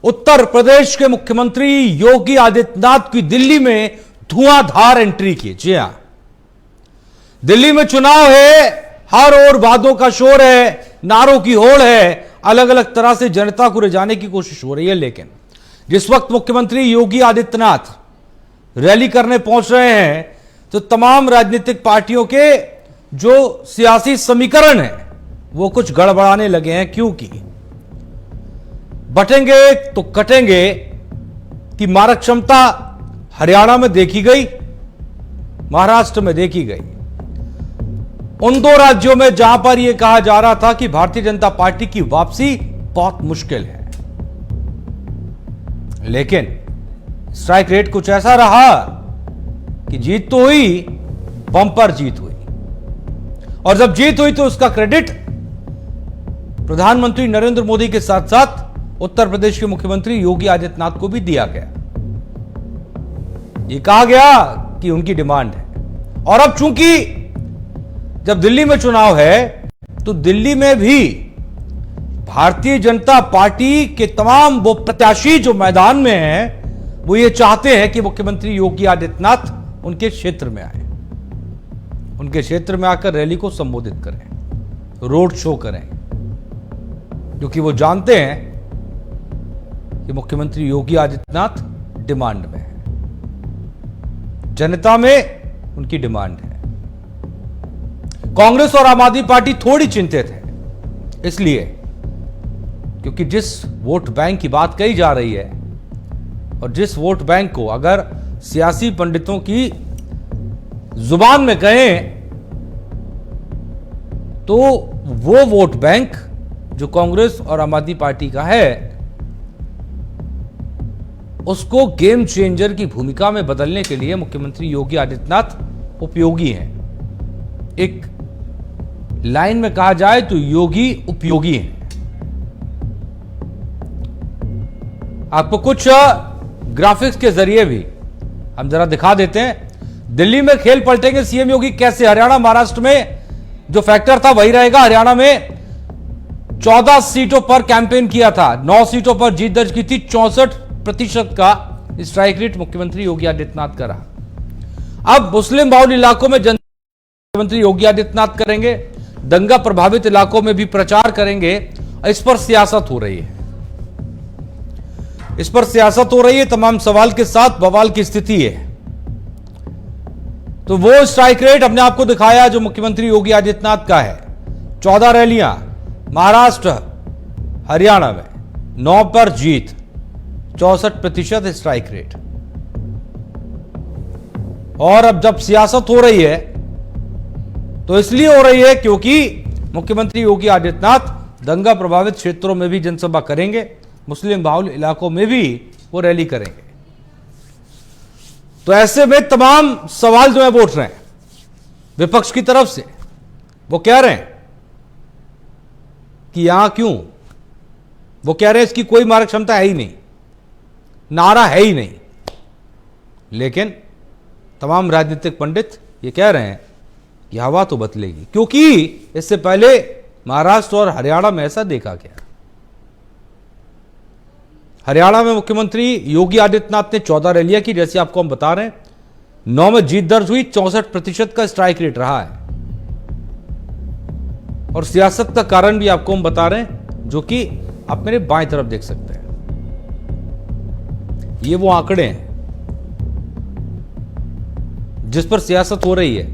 उत्तर प्रदेश के मुख्यमंत्री योगी आदित्यनाथ की दिल्ली में धुआंधार एंट्री की। जी हां, दिल्ली में चुनाव है, हर ओर वादों का शोर है, नारों की होड़ है, अलग अलग तरह से जनता को रिझाने की कोशिश हो रही है। लेकिन जिस वक्त मुख्यमंत्री योगी आदित्यनाथ रैली करने पहुंच रहे हैं तो तमाम राजनीतिक पार्टियों के जो सियासी समीकरण है वो कुछ गड़बड़ाने लगे हैं, क्योंकि बटेंगे तो कटेंगे की मारक क्षमता हरियाणा में देखी गई, महाराष्ट्र में देखी गई। उन दो राज्यों में जहां पर यह कहा जा रहा था कि भारतीय जनता पार्टी की वापसी बहुत मुश्किल है, लेकिन स्ट्राइक रेट कुछ ऐसा रहा कि जीत तो हुई, बम्पर जीत हुई। और जब जीत हुई तो उसका क्रेडिट प्रधानमंत्री नरेंद्र मोदी के साथ साथ उत्तर प्रदेश के मुख्यमंत्री योगी आदित्यनाथ को भी दिया गया। यह कहा गया कि उनकी डिमांड है। और अब चूंकि जब दिल्ली में चुनाव है तो दिल्ली में भी भारतीय जनता पार्टी के तमाम वो प्रत्याशी जो मैदान में हैं वो ये चाहते हैं कि मुख्यमंत्री योगी आदित्यनाथ उनके क्षेत्र में आए, उनके क्षेत्र में आकर रैली को संबोधित करें, रोड शो करें, क्योंकि वो जानते हैं कि मुख्यमंत्री योगी आदित्यनाथ डिमांड में है, जनता में उनकी डिमांड है। कांग्रेस और आम आदमी पार्टी थोड़ी चिंतित है, इसलिए क्योंकि जिस वोट बैंक की बात कही जा रही है और जिस वोट बैंक को अगर सियासी पंडितों की जुबान में कहें तो वो वोट बैंक जो कांग्रेस और आम आदमी पार्टी का है उसको गेम चेंजर की भूमिका में बदलने के लिए मुख्यमंत्री योगी आदित्यनाथ उपयोगी हैं। एक लाइन में कहा जाए तो योगी उपयोगी हैं। आपको कुछ ग्राफिक्स के जरिए भी हम जरा दिखा देते हैं। दिल्ली में खेल पलटेंगे सीएम योगी कैसे। हरियाणा महाराष्ट्र में जो फैक्टर था वही रहेगा। हरियाणा में 14 सीटों पर कैंपेन किया था, 9 सीटों पर जीत दर्ज की थी, 64% का स्ट्राइक रेट मुख्यमंत्री योगी आदित्यनाथ का रहा। अब मुस्लिम बाहुल इलाकों में मुख्यमंत्री योगी आदित्यनाथ करेंगे, दंगा प्रभावित इलाकों में भी प्रचार करेंगे। इस पर सियासत हो रही है, इस पर सियासत हो रही है, तमाम सवाल के साथ बवाल की स्थिति है। तो वो स्ट्राइक रेट हमने आपको दिखाया जो मुख्यमंत्री योगी आदित्यनाथ का है। 14 रैलियां महाराष्ट्र हरियाणा में, 9 पर जीत, 64% स्ट्राइक रेट। और अब जब सियासत हो रही है तो इसलिए हो रही है क्योंकि मुख्यमंत्री योगी आदित्यनाथ दंगा प्रभावित क्षेत्रों में भी जनसभा करेंगे, मुस्लिम बाहुल इलाकों में भी वो रैली करेंगे। तो ऐसे में तमाम सवाल जो है वो उठ रहे हैं विपक्ष की तरफ से। वो कह रहे हैं कि यहां क्यों, वो कह रहे हैं इसकी कोई मारक क्षमता है ही नहीं, नारा है ही नहीं। लेकिन तमाम राजनीतिक पंडित ये कह रहे हैं कि हवा तो बदलेगी, क्योंकि इससे पहले महाराष्ट्र और हरियाणा में ऐसा देखा गया। हरियाणा में मुख्यमंत्री योगी आदित्यनाथ ने 14 रैलियां की, जैसे आपको हम बता रहे हैं, 9 में जीत दर्ज हुई, 64% का स्ट्राइक रेट रहा है। और सियासत का कारण भी आपको हम बता रहे हैं, जो कि आप मेरे बाएं तरफ देख सकते हैं। ये वो आंकड़े हैं जिस पर सियासत हो रही है,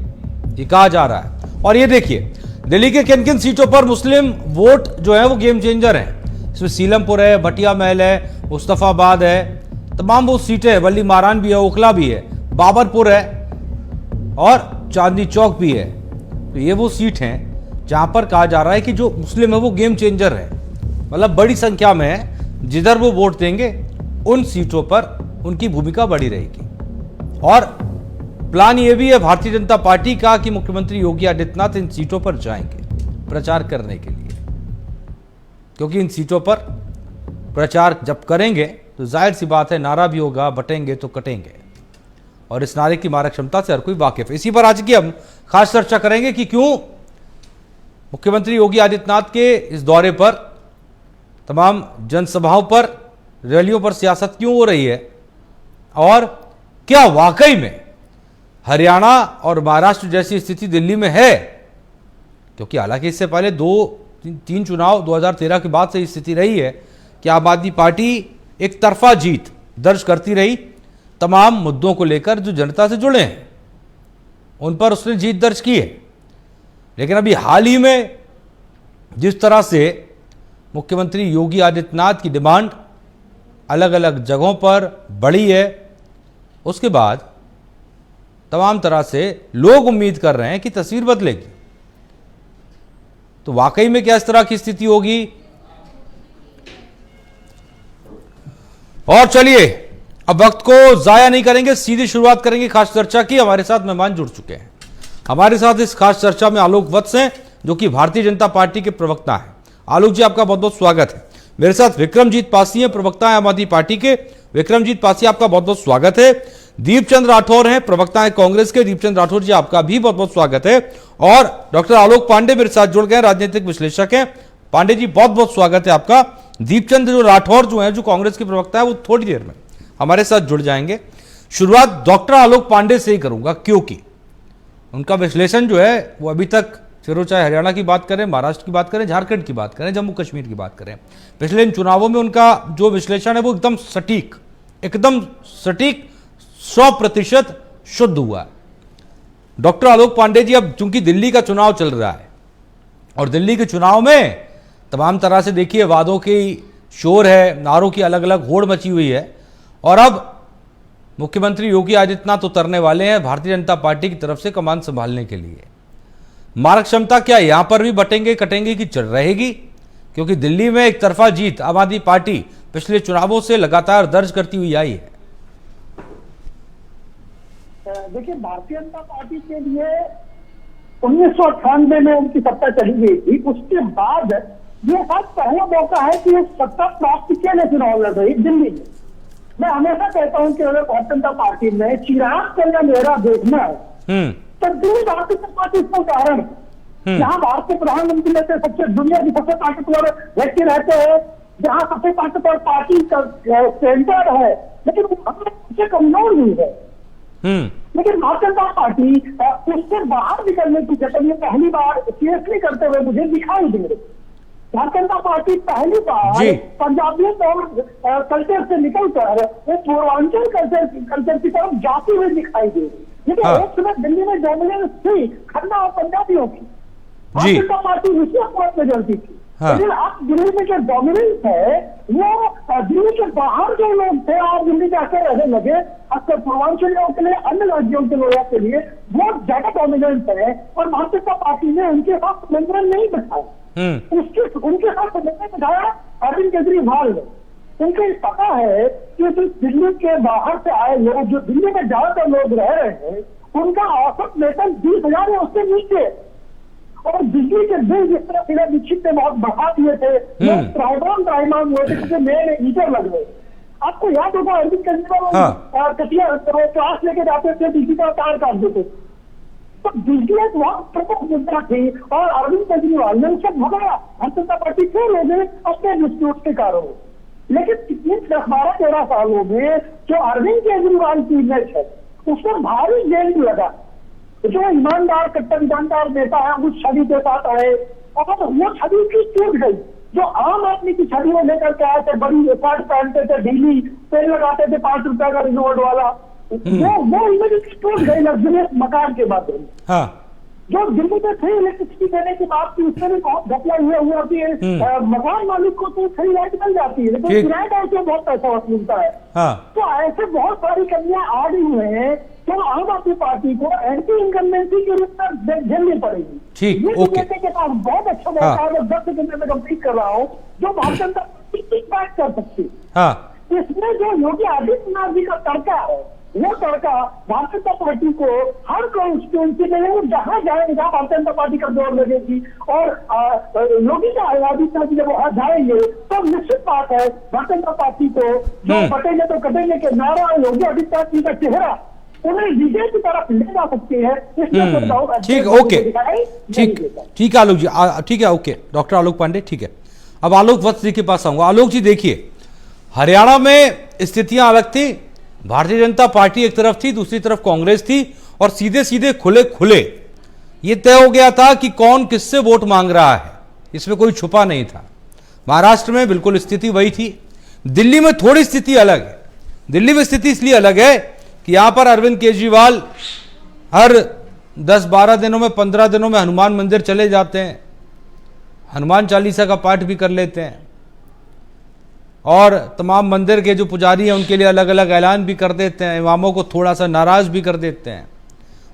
ये कहा जा रहा है। और ये देखिए दिल्ली के किन किन सीटों पर मुस्लिम वोट जो है वो गेम चेंजर है। इसमें सीलमपुर है, भटिया महल है, मुस्तफाबाद है, तमाम वो सीटें हैं, वल्ली मारान भी है, ओखला भी है, बाबरपुर है और चांदनी चौक भी है। तो ये वो सीट हैं जहां पर कहा जा रहा है कि जो मुस्लिम है वो गेम चेंजर है, मतलब बड़ी संख्या में है, जिधर वो वोट देंगे उन सीटों पर उनकी भूमिका बड़ी रहेगी। और प्लान ये भी है भारतीय जनता पार्टी का कि मुख्यमंत्री योगी आदित्यनाथ इन सीटों पर जाएंगे प्रचार करने के लिए, क्योंकि इन सीटों पर प्रचार जब करेंगे तो जाहिर सी बात है नारा भी होगा, बटेंगे तो कटेंगे। और इस नारे की मारक क्षमता से हर कोई वाकिफ है। इसी पर आज की हम खास चर्चा करेंगे कि क्यों मुख्यमंत्री योगी आदित्यनाथ के इस दौरे पर, तमाम जनसभाओं पर रैलियों पर सियासत क्यों हो रही है और क्या वाकई में हरियाणा और महाराष्ट्र जैसी स्थिति दिल्ली में है? क्योंकि हालांकि इससे पहले 2-3 चुनाव 2013 के बाद से स्थिति रही है कि आम आदमी पार्टी एक तरफा जीत दर्ज करती रही तमाम मुद्दों को लेकर जो जनता से जुड़े हैं उन पर उसने जीत दर्ज की है। लेकिन अभी हाल ही में जिस तरह से मुख्यमंत्री योगी आदित्यनाथ की डिमांड अलग अलग जगहों पर बढ़ी है, उसके बाद तमाम तरह से लोग उम्मीद कर रहे हैं कि तस्वीर बदलेगी। तो वाकई में क्या इस तरह की स्थिति होगी? और चलिए अब वक्त को जाया नहीं करेंगे, सीधी शुरुआत करेंगे खास चर्चा की। हमारे साथ मेहमान जुड़ चुके हैं। हमारे साथ इस खास चर्चा में आलोक वत्स हैं जो कि भारतीय जनता पार्टी के प्रवक्ता हैं। आलोक जी, आपका बहुत बहुत स्वागत है। मेरे साथ विक्रमजीत पासी हैं, प्रवक्ता हैं आम आदमी पार्टी के। विक्रमजीत पासी, आपका बहुत बहुत स्वागत है। दीपचंद राठौर हैं, प्रवक्ता हैं कांग्रेस के। दीपचंद राठौर जी, आपका भी बहुत बहुत स्वागत है। और डॉक्टर आलोक पांडे मेरे साथ जुड़ गए, राजनीतिक विश्लेषक हैं। पांडे जी, बहुत बहुत स्वागत है आपका। दीपचंद राठौर जो है, जो कांग्रेस के प्रवक्ता है, वो थोड़ी देर में हमारे साथ जुड़ जाएंगे। शुरुआत डॉक्टर आलोक पांडे से ही करूंगा क्योंकि उनका विश्लेषण जो है वो अभी तक, फिर चाहे हरियाणा की बात करें, महाराष्ट्र की बात करें, झारखंड की बात करें, जम्मू कश्मीर की बात करें, पिछले इन चुनावों में उनका जो विश्लेषण है वो एकदम सटीक 100% शुद्ध हुआ है। डॉक्टर आलोक पांडे जी, अब चूंकि दिल्ली का चुनाव चल रहा है और दिल्ली के चुनाव में तमाम तरह से देखिए वादों की शोर है, नारों की अलग अलग होड़ मची हुई है और अब मुख्यमंत्री योगी आदित्यनाथ उतरने वाले हैं भारतीय जनता पार्टी की तरफ से कमान संभालने के लिए। मारक क्षमता क्या यहां पर भी बटेंगे कटेंगे की चल रहेगी? क्योंकि दिल्ली में एक तरफा जीत आम आदमी पार्टी पिछले चुनावों से लगातार दर्ज करती हुई आई है। देखिए, भारतीय जनता पार्टी के लिए 1998 में उनकी सत्ता चली गई थी। उसके बाद ये शायद पहला मौका है कि सत्ता प्राप्त के लिए चुनाव लड़ रही दिल्ली में। मैं हमेशा कहता हूं कि अगर भारतीय जनता पार्टी में चिराग चलना मेरा देखना है तो दिल्ली भारतीय जनता पार्टी इसका उदाहरण है। जहां भारत के प्रधानमंत्री में से सबसे दुनिया की सबसे ताकतवर व्यक्ति रहते हैं, जहां सबसे ताकतवर पार्टी का सेंटर है, लेकिन सबसे कमजोर भी है। लेकिन भारतीय जनता पार्टी उससे बाहर निकलने की जगह ये पहली बार सीरियसली करते हुए मुझे दिखाई दे रही। भारतीय जनता पार्टी पहली बार पंजाबियों और कल्चर से निकलकर एक पूर्वांचल कल्चर की तरफ जाती हुई दिखाई दे रही। लेकिन एक समय दिल्ली में डोमिनेंस थी खन्ना और पंजाबियों की, भारतीय जनता पार्टी उसी अपराध में जलती थी। लेकिन अब दिल्ली में जो डोमिनेंस है वो दिल्ली के बाहर जो लोग थे और दिल्ली जाकर रहने लगे, अक्सर पूर्वांचलियों के लिए, अन्य राज्यों के लोगों के लिए बहुत ज्यादा डोमिनेंस है और भारतीय जनता पार्टी ने उनके साथ समन्वय नहीं बिठाया। उनके साथ समन्वय बिठाया अरविंद केजरीवाल ने। उनको पता है कि दिल्ली के बाहर से आए लोग, जो दिल्ली में ज्यादातर लोग रह रहे हैं, उनका औसत वेतन 20,000 है, उससे नीचे। और बिजली के बिल जिस तरह से दीक्षित ने बहुत बढ़ा दिए थे, त्राइमान हुए थे क्योंकि नए मीटर लग गए। आपको याद होगा अरविंद केजरीवाल कटिया क्लास लेके जाते थे, बिजली का तार काट देते। तो बिजली एक बहुत प्रमुख मुद्दा थी और अरविंद केजरीवाल ने उसे भगाया। भारतीय जनता पार्टी फेल हो गई अपने डिस्प्यूट के कारण। लेकिन पिछले 10-12-13 सालों में जो अरविंद केजरीवाल की इमेज है उस पर भारी जेल लगा। जो ईमानदार कट्टर ईमानदार नेता है उस छवि के साथ आए और वो छवि की टूट गई। जो आम आदमी की छवि वो लेकर के आए थे, बड़ी शर्ट पहनते थे, ढीली तेल लगाते थे, 5 रुपए का रिजोर्ट वाला, वो इमेज टूट गई लग्जरियस मकान के माध्यम से। जो दिल्ली में फ्री इलेक्ट्रिसिटी देने की बात थी उसमें भी बहुत घपला हुआ कि मकान मालिक को तो फ्री लाइट मिल जाती है लेकिन किराएदार से बहुत पैसा मिलता है। तो ऐसे बहुत सारी कमियां आ रही हैं तो आम आदमी पार्टी को एंटी इनकम्बेंसी के रूप में झेलनी पड़ेगी। ठीक, ओके। के पास बहुत अच्छा मौका है, मैं 10 सेकंड में कंप्लीट कर रहा हूँ, जो भारतीय जनता पार्टी बात कर सकती। इसमें जो योगी आदित्यनाथ जी का तड़का है वो तड़का भारतीय जनता पार्टी को हर कॉन्स्टिट्यूंसी में वो जहां जाएंगे जहां भारतीय जनता पार्टी का जोर लगेगी और योगी आदित्यनाथ जी जब वहां जाएंगे तो निश्चित बात है भारतीय जनता पार्टी को जो बटेंगे तो कटेंगे के नारा योगी आदित्यनाथ जी का चेहरा उन्हें विजय की तरफ ले जा सकती है। ठीक, ओके, ठीक है आलोक जी, ठीक है, ओके डॉक्टर आलोक पांडे, ठीक है। अब आलोक वत्स जी के पास आऊंगा। आलोक जी देखिए, हरियाणा में स्थितियां अलग थी। भारतीय जनता पार्टी एक तरफ थी, दूसरी तरफ कांग्रेस थी, और सीधे सीधे खुले खुले ये तय हो गया था कि कौन किससे वोट मांग रहा है, इसमें कोई छुपा नहीं था। महाराष्ट्र में बिल्कुल स्थिति वही थी। दिल्ली में थोड़ी स्थिति अलग है। दिल्ली में स्थिति इसलिए अलग है कि यहां पर अरविंद केजरीवाल हर 10-12 दिनों में, 15 दिनों में हनुमान मंदिर चले जाते हैं, हनुमान चालीसा का पाठ भी कर लेते हैं, और तमाम मंदिर के जो पुजारी हैं उनके लिए अलग अलग ऐलान भी कर देते हैं, इमामों को थोड़ा सा नाराज भी कर देते हैं।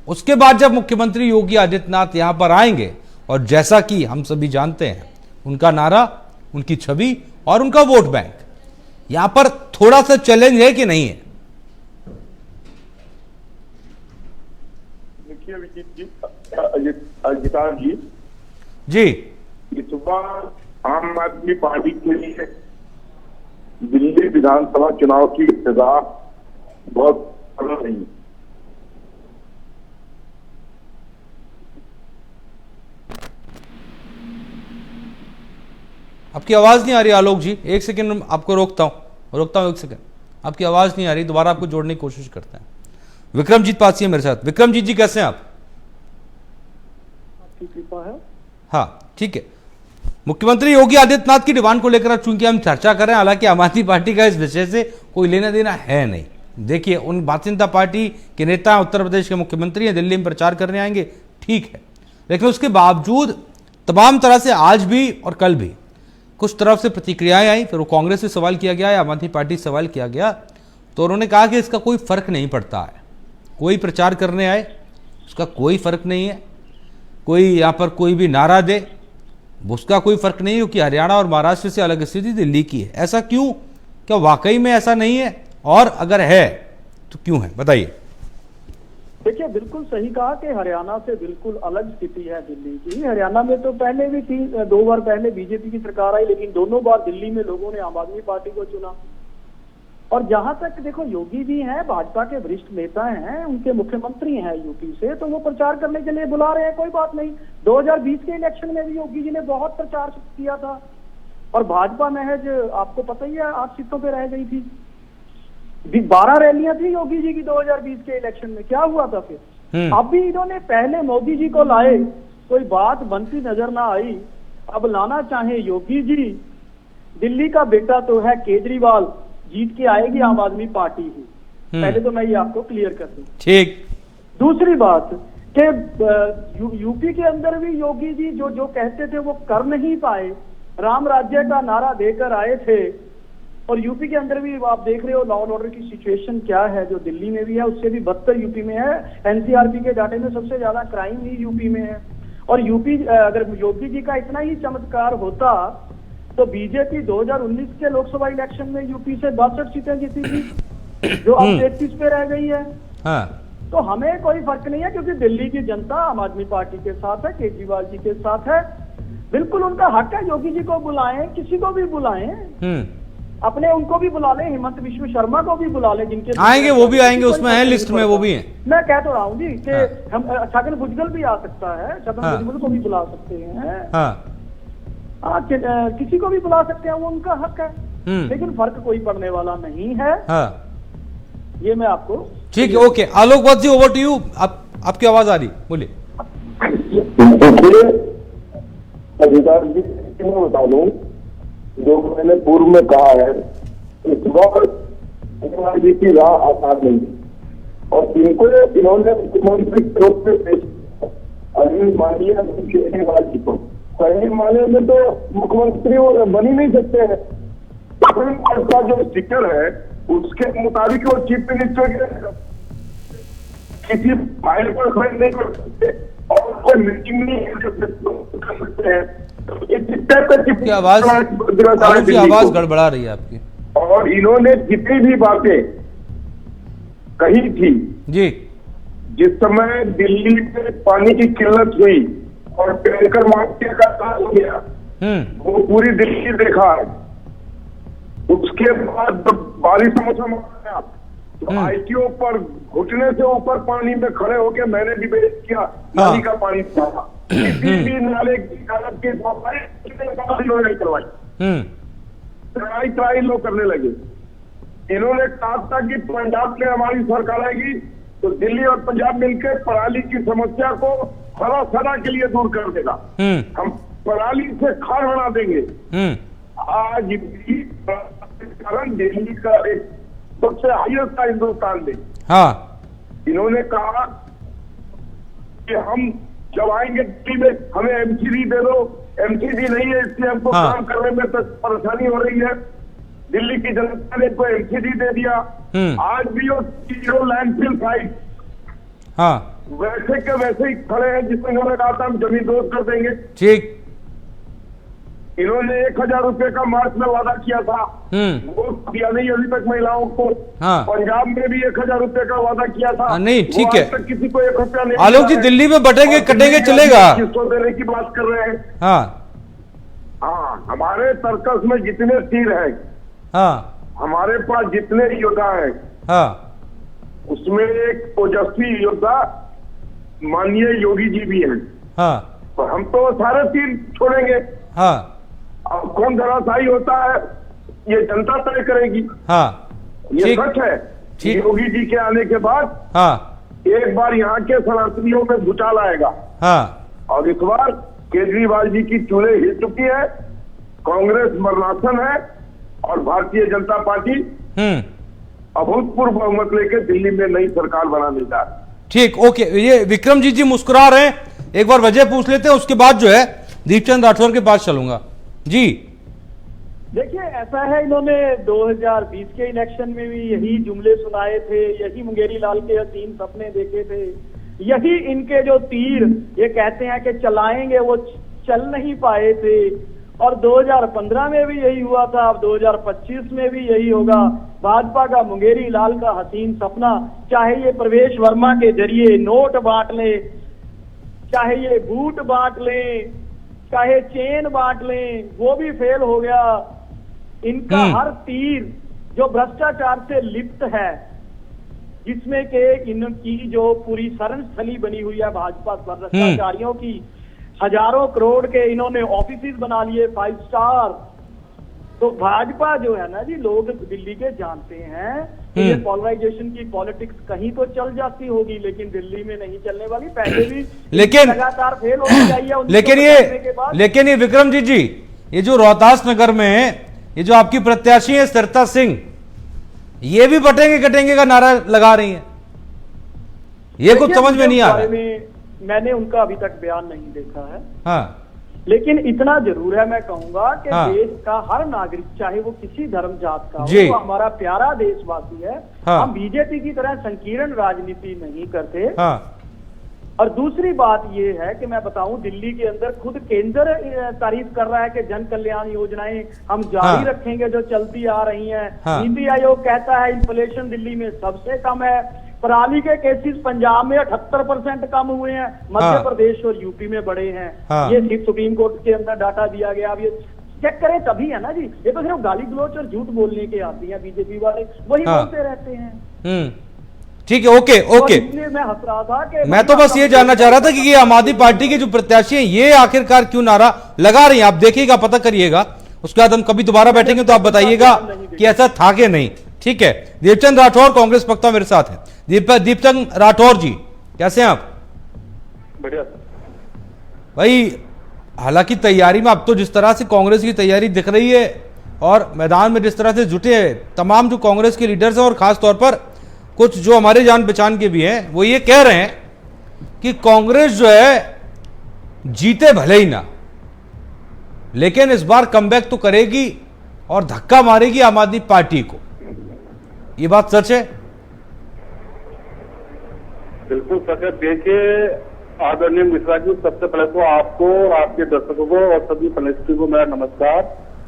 उसके बाद जब मुख्यमंत्री योगी आदित्यनाथ यहां पर आएंगे, और जैसा कि हम सभी जानते हैं, उनका नारा, उनकी छवि और उनका वोट बैंक, यहां पर थोड़ा सा चैलेंज है कि नहीं है? देखिए विजीत जी, अजिताभ जी, इस बार आम आदमी पार्टी के लिए दिल्ली विधानसभा चुनाव की इब्तिदा बहुत सरल नहीं है। आपकी आवाज नहीं आ रही आलोक जी, एक सेकंड आपको रोकता हूं एक सेकंड। आपकी आवाज नहीं आ रही, दोबारा आपको जोड़ने की कोशिश करते हैं। विक्रमजीत पासी है मेरे साथ। विक्रमजीत जी कैसे हैं आप? आपकी कृपा है। हाँ ठीक है। मुख्यमंत्री योगी आदित्यनाथ की डिमांड को लेकर चूंकि हम चर्चा कर रहे हैं, हालांकि आम आदमी पार्टी का इस विषय से कोई लेना देना है नहीं। देखिए, उन भारतीय जनता पार्टी के नेता उत्तर प्रदेश के मुख्यमंत्री हैं, दिल्ली में प्रचार करने आएंगे, ठीक है, लेकिन उसके बावजूद तमाम तरह से आज भी और कल भी कुछ तरफ से प्रतिक्रियाएं आई। फिर वो कांग्रेस से सवाल किया गया, आम आदमी पार्टी से सवाल किया गया, तो उन्होंने कहा कि इसका कोई फर्क नहीं पड़ता है, कोई प्रचार करने आए उसका कोई फर्क नहीं है, कोई यहाँ पर कोई भी नारा दे उसका कोई फर्क नहीं है, क्योंकि हरियाणा और महाराष्ट्र से अलग स्थिति दिल्ली की है। ऐसा क्यों? क्या वाकई में ऐसा नहीं है? और अगर है तो क्यों है, बताइए। देखिए, बिल्कुल सही कहा कि हरियाणा से बिल्कुल अलग स्थिति है दिल्ली की। हरियाणा में तो पहले भी थी, 2 बार पहले बीजेपी की सरकार आई, लेकिन दोनों बार दिल्ली में लोगों ने आम आदमी पार्टी को चुना। और जहां तक देखो, योगी जी हैं, भाजपा के वरिष्ठ नेता हैं, उनके मुख्यमंत्री हैं यूपी से, तो वो प्रचार करने के लिए बुला रहे हैं, कोई बात नहीं। 2020 के इलेक्शन में भी योगी जी ने बहुत प्रचार किया था, और भाजपा महज आपको पता ही है 8 सीटों पे रह गई थी। 12 रैलियां थी योगी जी की 2020 के इलेक्शन में, क्या हुआ था फिर? अब भी इन्होंने पहले मोदी जी को लाए, कोई बात बनती नजर ना आई, अब लाना चाहे योगी जी। दिल्ली का बेटा तो है केजरीवाल, जीत के आएगी आम आदमी पार्टी ही। पहले तो मैं ये आपको क्लियर कर दूं। ठीक। दूसरी बात कि यूपी के अंदर भी योगी जी जो कहते थे वो कर नहीं पाए। राम राज्य का नारा देकर आए थे, और यूपी के अंदर भी आप देख रहे हो लॉ एंड ऑर्डर की सिचुएशन क्या है, जो दिल्ली में भी है उससे भी बदतर यूपी में है। एनसीआरबी के डाटे में सबसे ज्यादा क्राइम ही यूपी में है। और यूपी, अगर योगी जी का इतना ही चमत्कार होता तो बीजेपी 2019 के लोकसभा इलेक्शन में यूपी से 62 सीटें जीती थी, जो अब 33 पे रह गई है। हाँ। तो हमें कोई फर्क नहीं है, क्योंकि दिल्ली की जनता आम आदमी पार्टी के साथ है, केजरीवाल जी के साथ है। बिल्कुल उनका हक है, योगी जी को बुलाएं, किसी को भी बुलाएं, अपने उनको भी बुला लें, हिमंत विश्व शर्मा को भी बुला लें, जिनके आएंगे वो भी आएंगे, उसमें है लिस्ट में, वो भी है। मैं कह तो रहा हूँ जी कि हम छगन भुजबल भी आ सकता है, छगन भुजबल को भी बुला सकते हैं, किसी को भी बुला सकते हैं, वो उनका हक है, लेकिन फर्क कोई पड़ने वाला नहीं है। ये मैं आपको, ठीक है, okay. Alok Vats ji, over to you. आपकी आवाज आ रही, बोलिए। अधिकार जी मैं बता दूं, जो मैंने पूर्व में कहा है, इस बार जी की राह आसान नहीं, और इनको इन्होंने मुख्यमंत्री के रूप में पेश अरविंद मालिया केजरीवाल जी को, सही माने में तो मुख्यमंत्री बन ही नहीं सकते हैं। का जो स्टिकर है उसके मुताबिक वो चीफ मिनिस्टर के किसी फाइल पर खड़े नहीं कर सकते, और कोई मीटिंग नहीं कर सकते हैं। आपकी आवाज गड़बड़ा रही है आपकी। और इन्होंने जितनी भी बातें कही थी जी, जिस समय दिल्ली में पानी की किल्लत हुई और टैंकर माफिया का काम हो गया, वो पूरी दिल्ली देखा है। उसके बाद बारिश का मौसम आया तो आईटीओ पर घुटने से ऊपर पानी में खड़े होकर मैंने डिबेट किया, नाली का पानी था, किसी भी नाले की हालत की नहीं करवाई, ट्राई लोग करने लगे। इन्होंने कहा था कि पंजाब में हमारी सरकार आएगी तो दिल्ली और पंजाब मिलकर पराली की समस्या को सदा के लिए दूर कर देगा। हम पराली से खाद बना देंगे। आज भी कारण दिल्ली का एक सबसे हाईएस्ट था हिंदुस्तान में। हाँ, इन्होंने कहा कि हम जब आएंगे दिल्ली में हमें एमसीडी दे दो, एमसीडी नहीं है इसलिए हमको काम करने में तो परेशानी हो रही है। दिल्ली की जनता ने को एमसीडी दे दिया। आज भी वो जीरो लैंडफिल साइट वैसे के वैसे ही खड़े हैं जिसमें इन्होंने कहा था हम जमीन दोस्त कर देंगे। ठीक। इन्होंने 1000 रुपए का मार्च में वादा किया था, वो दिया नहीं अभी तक महिलाओं को। पंजाब में भी 1000 रुपए का वादा किया था, नहीं ठीक है। तक किसी को 1 रुपया नहीं। आलोक जी दिल्ली में बटेंगे कटेंगे चलेगा, किसको देने की बात कर रहे हैं। हाँ, हमारे सर्कस में जितने तीर है, हमारे पास जितने योद्धा है, उसमें एक ओजस्वी योद्धा माननीय योगी जी भी हैं। तो हम तो सारे तीर छोड़ेंगे। अब कौन धराशायी होता है ये जनता तय करेगी। ये सच है। योगी जी के आने के बाद एक बार यहाँ के सनातनियों में भूचाल आएगा। और इस बार केजरीवाल जी की चूल्हे हिल चुकी है, कांग्रेस मरणासन है और भारतीय जनता पार्टी अभूतपूर्व बहुमत लेकर दिल्ली में नई सरकार बनाने जा रही है। ठीक, ओके। ये विक्रम जी मुस्कुरा रहे हैं, एक बार वजह पूछ लेते हैं, उसके बाद जो है दीपचंद राठौर के पास चलूंगा जी। देखिए ऐसा है, इन्होंने 2020 के इलेक्शन में भी यही जुमले सुनाए थे, यही मुंगेरी लाल के हसीन सपने देखे थे, यही इनके जो तीर ये कहते हैं कि चलाएंगे वो चल नहीं पाए थे। और 2015 में भी यही हुआ था, अब 2025 में भी यही होगा। भाजपा का मुंगेरी लाल का हसीन सपना, चाहे ये प्रवेश वर्मा के जरिए नोट बांट ले, चाहे ये बूट बांट लें, चाहे चेन बांट लें, वो भी फेल हो गया। इनका हर तीर जो भ्रष्टाचार से लिप्त है, जिसमें के इनकी जो पूरी शरणस्थली बनी हुई है भाजपा भ्रष्टाचारियों की, हजारों करोड़ के इन्होंने ऑफिस बना लिए 5 स्टार। तो भाजपा जो है ना जी, लोग दिल्ली के जानते हैं कि ये पोलराइजेशन की पॉलिटिक्स कहीं तो चल जाती होगी, लेकिन दिल्ली में नहीं चलने वाली। पहले भी लेकिन लगातार फेल होती चाहिए। लेकिन ये विक्रम जी ये जो रोहतास नगर में ये जो आपकी प्रत्याशी है सरिता सिंह, ये भी बटेंगे कटेंगे का नारा लगा रही है, ये कुछ समझ में नहीं आ रहा। मैंने उनका अभी तक बयान नहीं देखा है। लेकिन इतना जरूर है, मैं कहूंगा कि देश का हर नागरिक, चाहे वो किसी धर्म जात का हो, वो हमारा प्यारा देशवासी है। हम बीजेपी की तरह संकीर्ण राजनीति नहीं करते। और दूसरी बात ये है कि मैं बताऊं, दिल्ली के अंदर खुद केंद्र तारीफ कर रहा है कि जन कल्याण योजनाएं हम जारी रखेंगे जो चलती आ रही हैं। नीति आयोग कहता है इन्फ्लेशन दिल्ली में सबसे कम है। पराली के केसेस पंजाब में 78% कम हुए हैं, मध्य प्रदेश और यूपी में बढ़े हैं। ये सिर्फ सुप्रीम कोर्ट के अंदर डाटा दिया गया। अब ये चेक करें तभी है ना जी, ये तो सिर्फ गाली गलोच और झूठ बोलने के आती हैं बीजेपी वाले, वही बोलते रहते हैं। ठीक है, ओके ओके। मैं हंस रहा था कि मैं तो बस ये जानना चाह रहा था कि ये आम आदमी पार्टी के जो प्रत्याशी हैं ये आखिरकार क्यों नारा लगा रही हैं। आप देखिएगा, पता करिएगा, उसके बाद हम कभी दोबारा बैठेंगे तो आप बताइएगा कि ऐसा था कि नहीं। ठीक है, दीपचंद राठौर कांग्रेस प्रवक्ता मेरे साथ है। दीपचंद राठौर जी कैसे हैं आप? बढ़िया भाई, हालांकि तैयारी में अब तो जिस तरह से कांग्रेस की तैयारी दिख रही है और मैदान में जिस तरह से जुटे हैं तमाम जो कांग्रेस के लीडर्स हैं, और खास तौर पर कुछ जो हमारे जान पहचान के भी हैं, वो ये कह रहे हैं कि कांग्रेस जो है जीते भले ही ना, लेकिन इस बार कमबैक तो करेगी और धक्का मारेगी आम आदमी पार्टी को। ये बात सच है? बिल्कुल सच है। देखिए आदरणीय मिश्रा जी, सबसे पहले तो आपको, आपके दर्शकों को और सभी पैनलिस्टों को मेरा नमस्कार।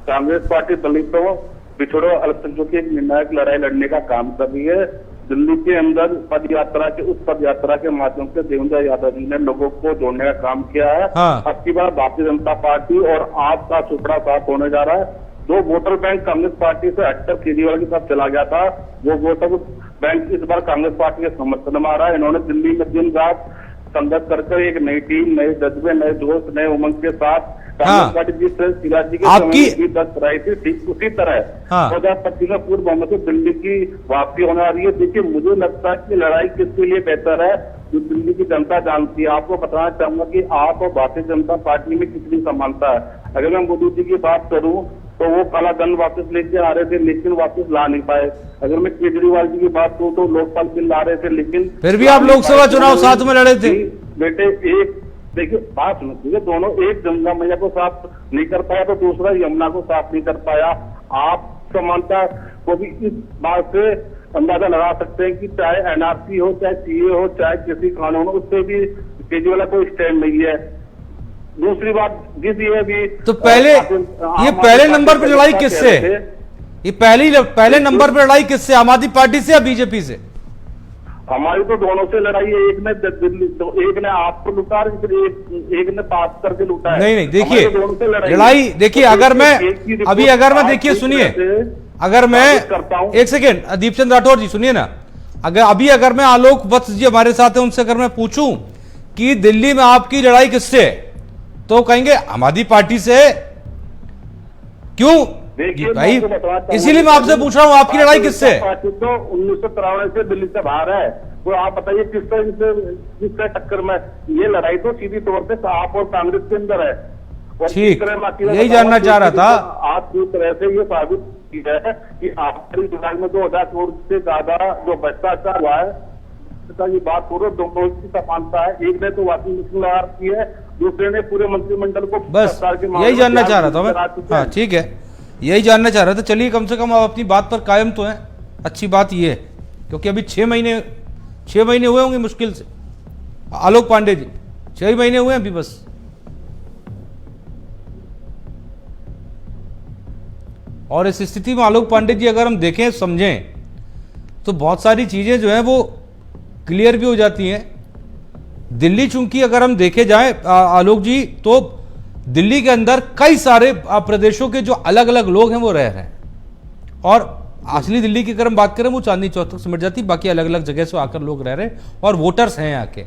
कांग्रेस पार्टी दलितों, पिछड़ों, अल्पसंख्यकों की एक निर्णायक लड़ाई लड़ने का काम कर रही है। दिल्ली के अंदर पद यात्रा के, उस पद यात्रा के माध्यम से देवेंद्र यादव जी ने लोगों को जोड़ने का काम किया है। अब की बार भारतीय जनता पार्टी और आप का सुपड़ा साथ होने जा रहा है। जो वोटर बैंक कांग्रेस पार्टी से हटकर केजरीवाल के साथ चला गया था, वो वोटर बैंक इस बार कांग्रेस पार्टी के समर्थन में आ रहा है। इन्होंने दिल्ली में दिन रात संघर्ष कर एक नई टीम, नए जज्बे, नए जोश, नए उमंग के साथ हाँ। कांग्रेस पार्टी जिस तरह शिवराज जी के आपकी- समय में 10 कराई थी, ठीक उसी तरह हाँ। 2025 में पूर्व बहुमत से दिल्ली की वापसी होने वाली है। देखिए, मुझे लगता है कि लड़ाई किसके लिए बेहतर है, जो दिल्ली की जनता जानती है। आपको बताना चाहूंगा कि आप और भारतीय जनता पार्टी में कितनी समानता है। अगर मैं मोदी जी की बात करूं तो वो काला धन वापस लेके आ रहे थे, लेकिन वापस ला नहीं पाए। अगर मैं केजरीवाल जी की बात करूं तो लोकपाल बिल ला रहे थे, लेकिन फिर भी आप लोकसभा चुनाव साथ में लड़े थे। बेटे, एक देखिए बात सुनो, दोनों, एक गंगा मैया को साफ नहीं कर पाया तो दूसरा यमुना को साफ नहीं कर पाया। आप समानता को भी इस बात से अंदाजा लगा सकते हैं कि चाहे एनआरसी हो, चाहे सीए हो, चाहे किसी कानून हो, उससे भी केजरीवाल का कोई स्टैंड नहीं है। दूसरी बात जिस ये भी तो पहले ये पहले नंबर पर लड़ाई किससे? ये पहले नंबर पर लड़ाई किससे, आम आदमी पार्टी से या बीजेपी से? हमारी तो दोनों से लड़ाई है। एक ने दिल्ली, एक ने आपको लूटा, फिर एक ने पास करके लूटा है। नहीं देखिए, हमारी तो दोनों से लड़ाई देखिए, अगर मैं देखिए सुनिए, अगर मैं करता हूं, एक सेकेंड, दीप चंद राठौर जी सुनिए ना, अगर मैं आलोक वत्स जी हमारे साथ है, उनसे अगर मैं पूछूं कि दिल्ली में आपकी लड़ाई किससे, तो कहेंगे आम आदमी पार्टी से। क्यों भाई? इसीलिए मैं आपसे पूछ रहा हूं, आपकी लड़ाई किससे? पार्टी तो 1993 से दिल्ली से बाहर है। तो आप बताइए किससे टक्कर में? ये लड़ाई तो सीधी तौर पे आप और कांग्रेस के अंदर है। ठीक, यही जानना चाह रहा था। आप पूरी तरह से ये साबित किया है कि आखिरी जुलाई में 2000 करोड़ से ज्यादा जो भ्रष्टाचार हुआ है, ये बात हो रही है, दोनों की समानता है। एक ने तो वाकई मुश्किल की है, दूसरे ने पूरे मंत्रिमंडल को बस यही जानना चाह रहा था मैं। हाँ ठीक है, यही जानना चाह रहा था। चलिए, कम से कम आप अपनी बात पर कायम तो हैं, अच्छी बात ये है, क्योंकि अभी 6 महीने हुए होंगे मुश्किल से। आलोक पांडे जी 6 महीने हुए हैं अभी बस। और इस स्थिति में आलोक पांडे जी अगर हम देखें, समझें, तो बहुत सारी चीजें जो हैं वो क्लियर भी हो जाती हैं। दिल्ली चूंकि अगर हम देखे जाए आलोक जी, तो दिल्ली के अंदर कई सारे प्रदेशों के जो अलग अलग लोग हैं वो रह रहे हैं, और असली दिल्ली की अगर हम बात करें वो चांदनी चौक तक सिमट जाती, बाकी अलग अलग जगह से आकर लोग रह रहे हैं और वोटर्स हैं यहाँ के।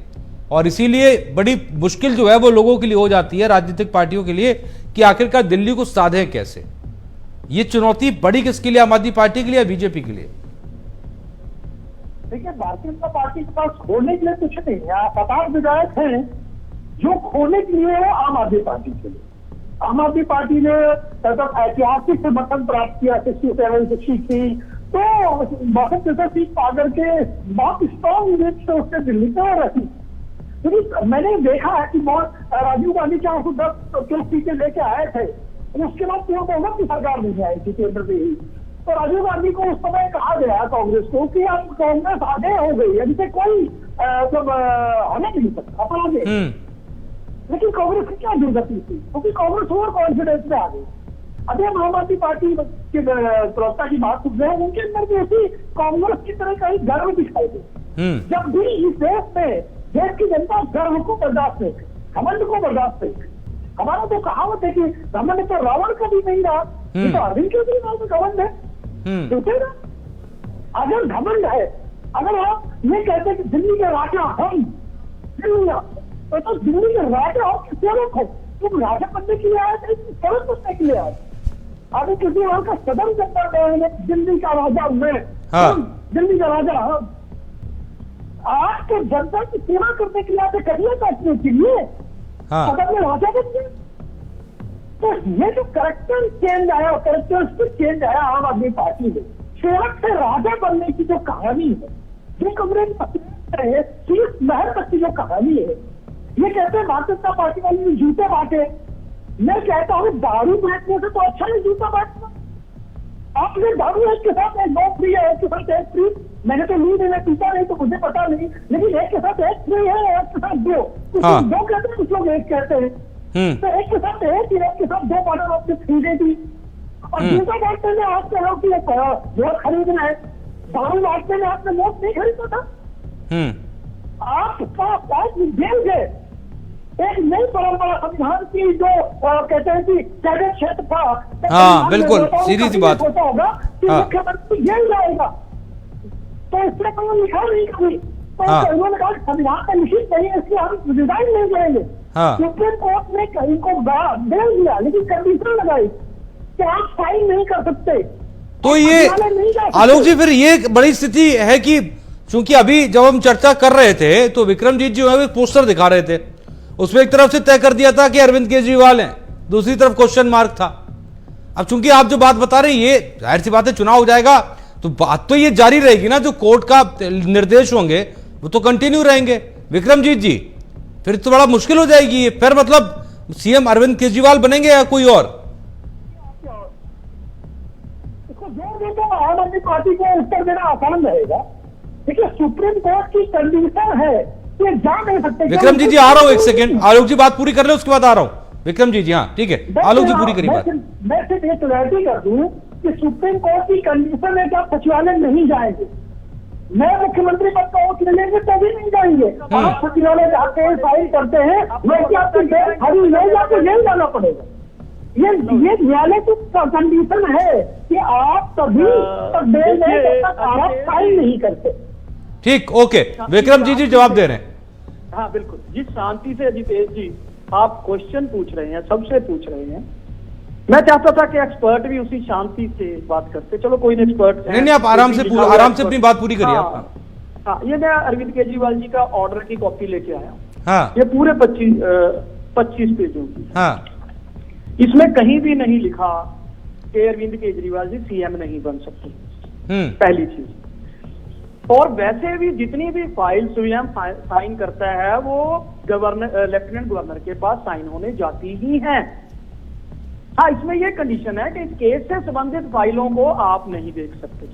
और इसीलिए बड़ी मुश्किल जो है वो लोगों के लिए हो जाती है, राजनीतिक पार्टियों के लिए, कि आखिरकार दिल्ली को साधें कैसे। ये चुनौती बड़ी किसके लिए, आम आदमी पार्टी के लिए या बीजेपी के लिए? देखिए, भारतीय जनता पार्टी के पास खोने के लिए कुछ नहीं है। 50 विधायक हैं जो खोने के लिए है आम आदमी पार्टी के लिए। आम आदमी पार्टी ने ऐतिहासिक समर्थन प्राप्त किया 67, 63, तो बहुत सीट पा करके बहुत स्ट्रॉन्ग लीड से उसने दिल्ली पे रखी। क्योंकि मैंने देखा है कि राजीव गांधी 410 सीटें लेके आए थे, उसके बाद पूर्ण बहुमत की सरकार नहीं आई थी केंद्र में ही। तो राजीव गांधी को उस समय कहा गया कांग्रेस को कि अब कांग्रेस आगे हो गई, इनसे कोई मतलब होने नहीं सकता अपना। लेकिन कांग्रेस की क्या दुर्गति थी, क्योंकि कांग्रेस ओवर कॉन्फिडेंस में आ गई। अभी हम आम आदमी पार्टी के प्रवक्ता की बात सुन रहे हैं, उनके अंदर भी ऐसी कांग्रेस की तरह का ही गर्व दिखाई दे। जब भी इस देश में देश की जनता गर्व को बर्दाश्त नहीं, घमंड को बर्दाश्त नहीं। हमारा तो कहावत है कि घमंड तो रावण का भी नहीं रहा, ये तो अरविंद केजरीवाल का घमंड है। क्योंकि ना, अगर घमंड है, अगर आप ये कहते हैं कि दिल्ली के राजा हम, तो दिल्ली के राजा हो कि सेवक हो, तुम राजा बनने के लिए आए थे, सेवक बनने के लिए आए। अभी केजरीवाल का सदन चलता है, दिल्ली का राजा मैं, दिल्ली का राजा हम। आज के जनता की सेवा करने के लिए आते, करियर काटने के लिए सदन में राजा बन गए। तो ये जो करेक्टर चेंज आया, करेक्टरिस्टिक चेंज आया आम आदमी पार्टी में, सेवक से राजा बनने की जो कहानी है, जो कांग्रेस है, शीर्ष महल तक की जो कहानी है, ये कहते हैं भारतीय जनता पार्टी वाले ने जूते बांटे। मैं कहता हूँ दारू बांटने से तो अच्छा है जूता बांटना। आपने दारू एक के साथ एक दो फ्री है, एक के साथ एक फ्री। मैंने तो ली नहीं, पीता नहीं तो मुझे पता नहीं, लेकिन एक के साथ एक फ्री है, एक के साथ दो। कुछ लोग दो कहते हैं, कुछ लोग एक कहते हैं। तो एक के साथ एक के साथ दो बॉटल आपने फ्री दे दी। और जूता बांटने में आप कहो कि वोट खरीदना है, दारू बांटने में आपने वोट नहीं खरीदा था। आपका जेल है। एक नई परंपरा संविधान की जो कहते हैं कि कैडेट क्षेत्र था। हाँ बिल्कुल, सीधी सी बात होता होगा कि मुख्यमंत्री जेल जाएगा, तो इसमें कोई लिखा नहीं कभी तो हाँ। उन्होंने कहा संविधान का निश्चित नहीं है, इसलिए हम रिजाइन नहीं करेंगे। हाँ। सुप्रीम कोर्ट ने कहीं को दे दिया, लेकिन कंडीशन लगाई कि आप साइन नहीं कर सकते। तो ये आलोक जी फिर ये एक बड़ी स्थिति है कि चूंकि अभी जब हम चर्चा कर रहे थे तो विक्रमजीत जी एक पोस्टर दिखा रहे थे, उसमें एक तरफ से तय कर दिया था कि अरविंद केजरीवाल हैं, दूसरी तरफ क्वेश्चन मार्क था। अब चूंकि आप जो बात बता रहे हैं ये जाहिर सी बात है, चुनाव हो जाएगा तो बात तो ये जारी रहेगी ना, जो कोर्ट का निर्देश होंगे वो तो कंटिन्यू रहेंगे। विक्रमजीत जी फिर तो बड़ा मुश्किल हो जाएगी ये, फिर मतलब सीएम अरविंद केजरीवाल बनेंगे या कोई और? इसको जोर देकर आम आदमी पार्टी को उत्तर देना आसान रहेगा। देखिए सुप्रीम कोर्ट की कंडीशन है, ये जा नहीं सकते। विक्रमजीत जी आ रहा हूं एक सेकेंड, आलोक जी बात पूरी कर ले उसके बाद आ रहा हूं। विक्रमजीत जी हाँ ठीक है, आलोक जी पूरी करिए बात। मैं सिर्फ ये क्लैरिटी कर दूं कि सुप्रीम कोर्ट की कंडीशन है कि आप सचिवालय नहीं जाएंगे। मैं मुख्यमंत्री पद का वोट मिलेंगे तो भी नहीं जाएंगे। आप सचिवालय जाते हैं, फाइल करते हैं, वैसे आपकी डेट खड़ी नहीं, आपको नहीं जाना पड़ेगा। ये न्यायालय की कंडीशन है कि आप कभी तक डेट नहीं जब तक आप फाइल नहीं करते। ठीक, ओके, विक्रमजीत जी जवाब दे रहे हैं। हाँ बिल्कुल, जिस शांति से अजितेश जी आप क्वेश्चन पूछ रहे हैं, सबसे पूछ रहे हैं, मैं चाहता था कि एक्सपर्ट भी उसी शांति से बात करते। चलो कोई एक्सपर्ट नहीं आप आराम से अपनी बात पूरी करिए आप। हाँ, ये मैं अरविंद केजरीवाल जी का ऑर्डर की कॉपी लेके आया हूँ। हाँ। ये पूरे 25 पेजों की। हाँ। इसमें कहीं भी नहीं लिखा कि अरविंद केजरीवाल जी सीएम नहीं बन सकते, पहली चीज। और वैसे भी जितनी भी फाइल स्वयं साइन करता है वो गवर्नर, लेफ्टिनेंट गवर्नर के पास साइन होने जाती ही हैं। हाँ, इसमें ये कंडीशन है कि इस केस से संबंधित फाइलों को आप नहीं देख सकते।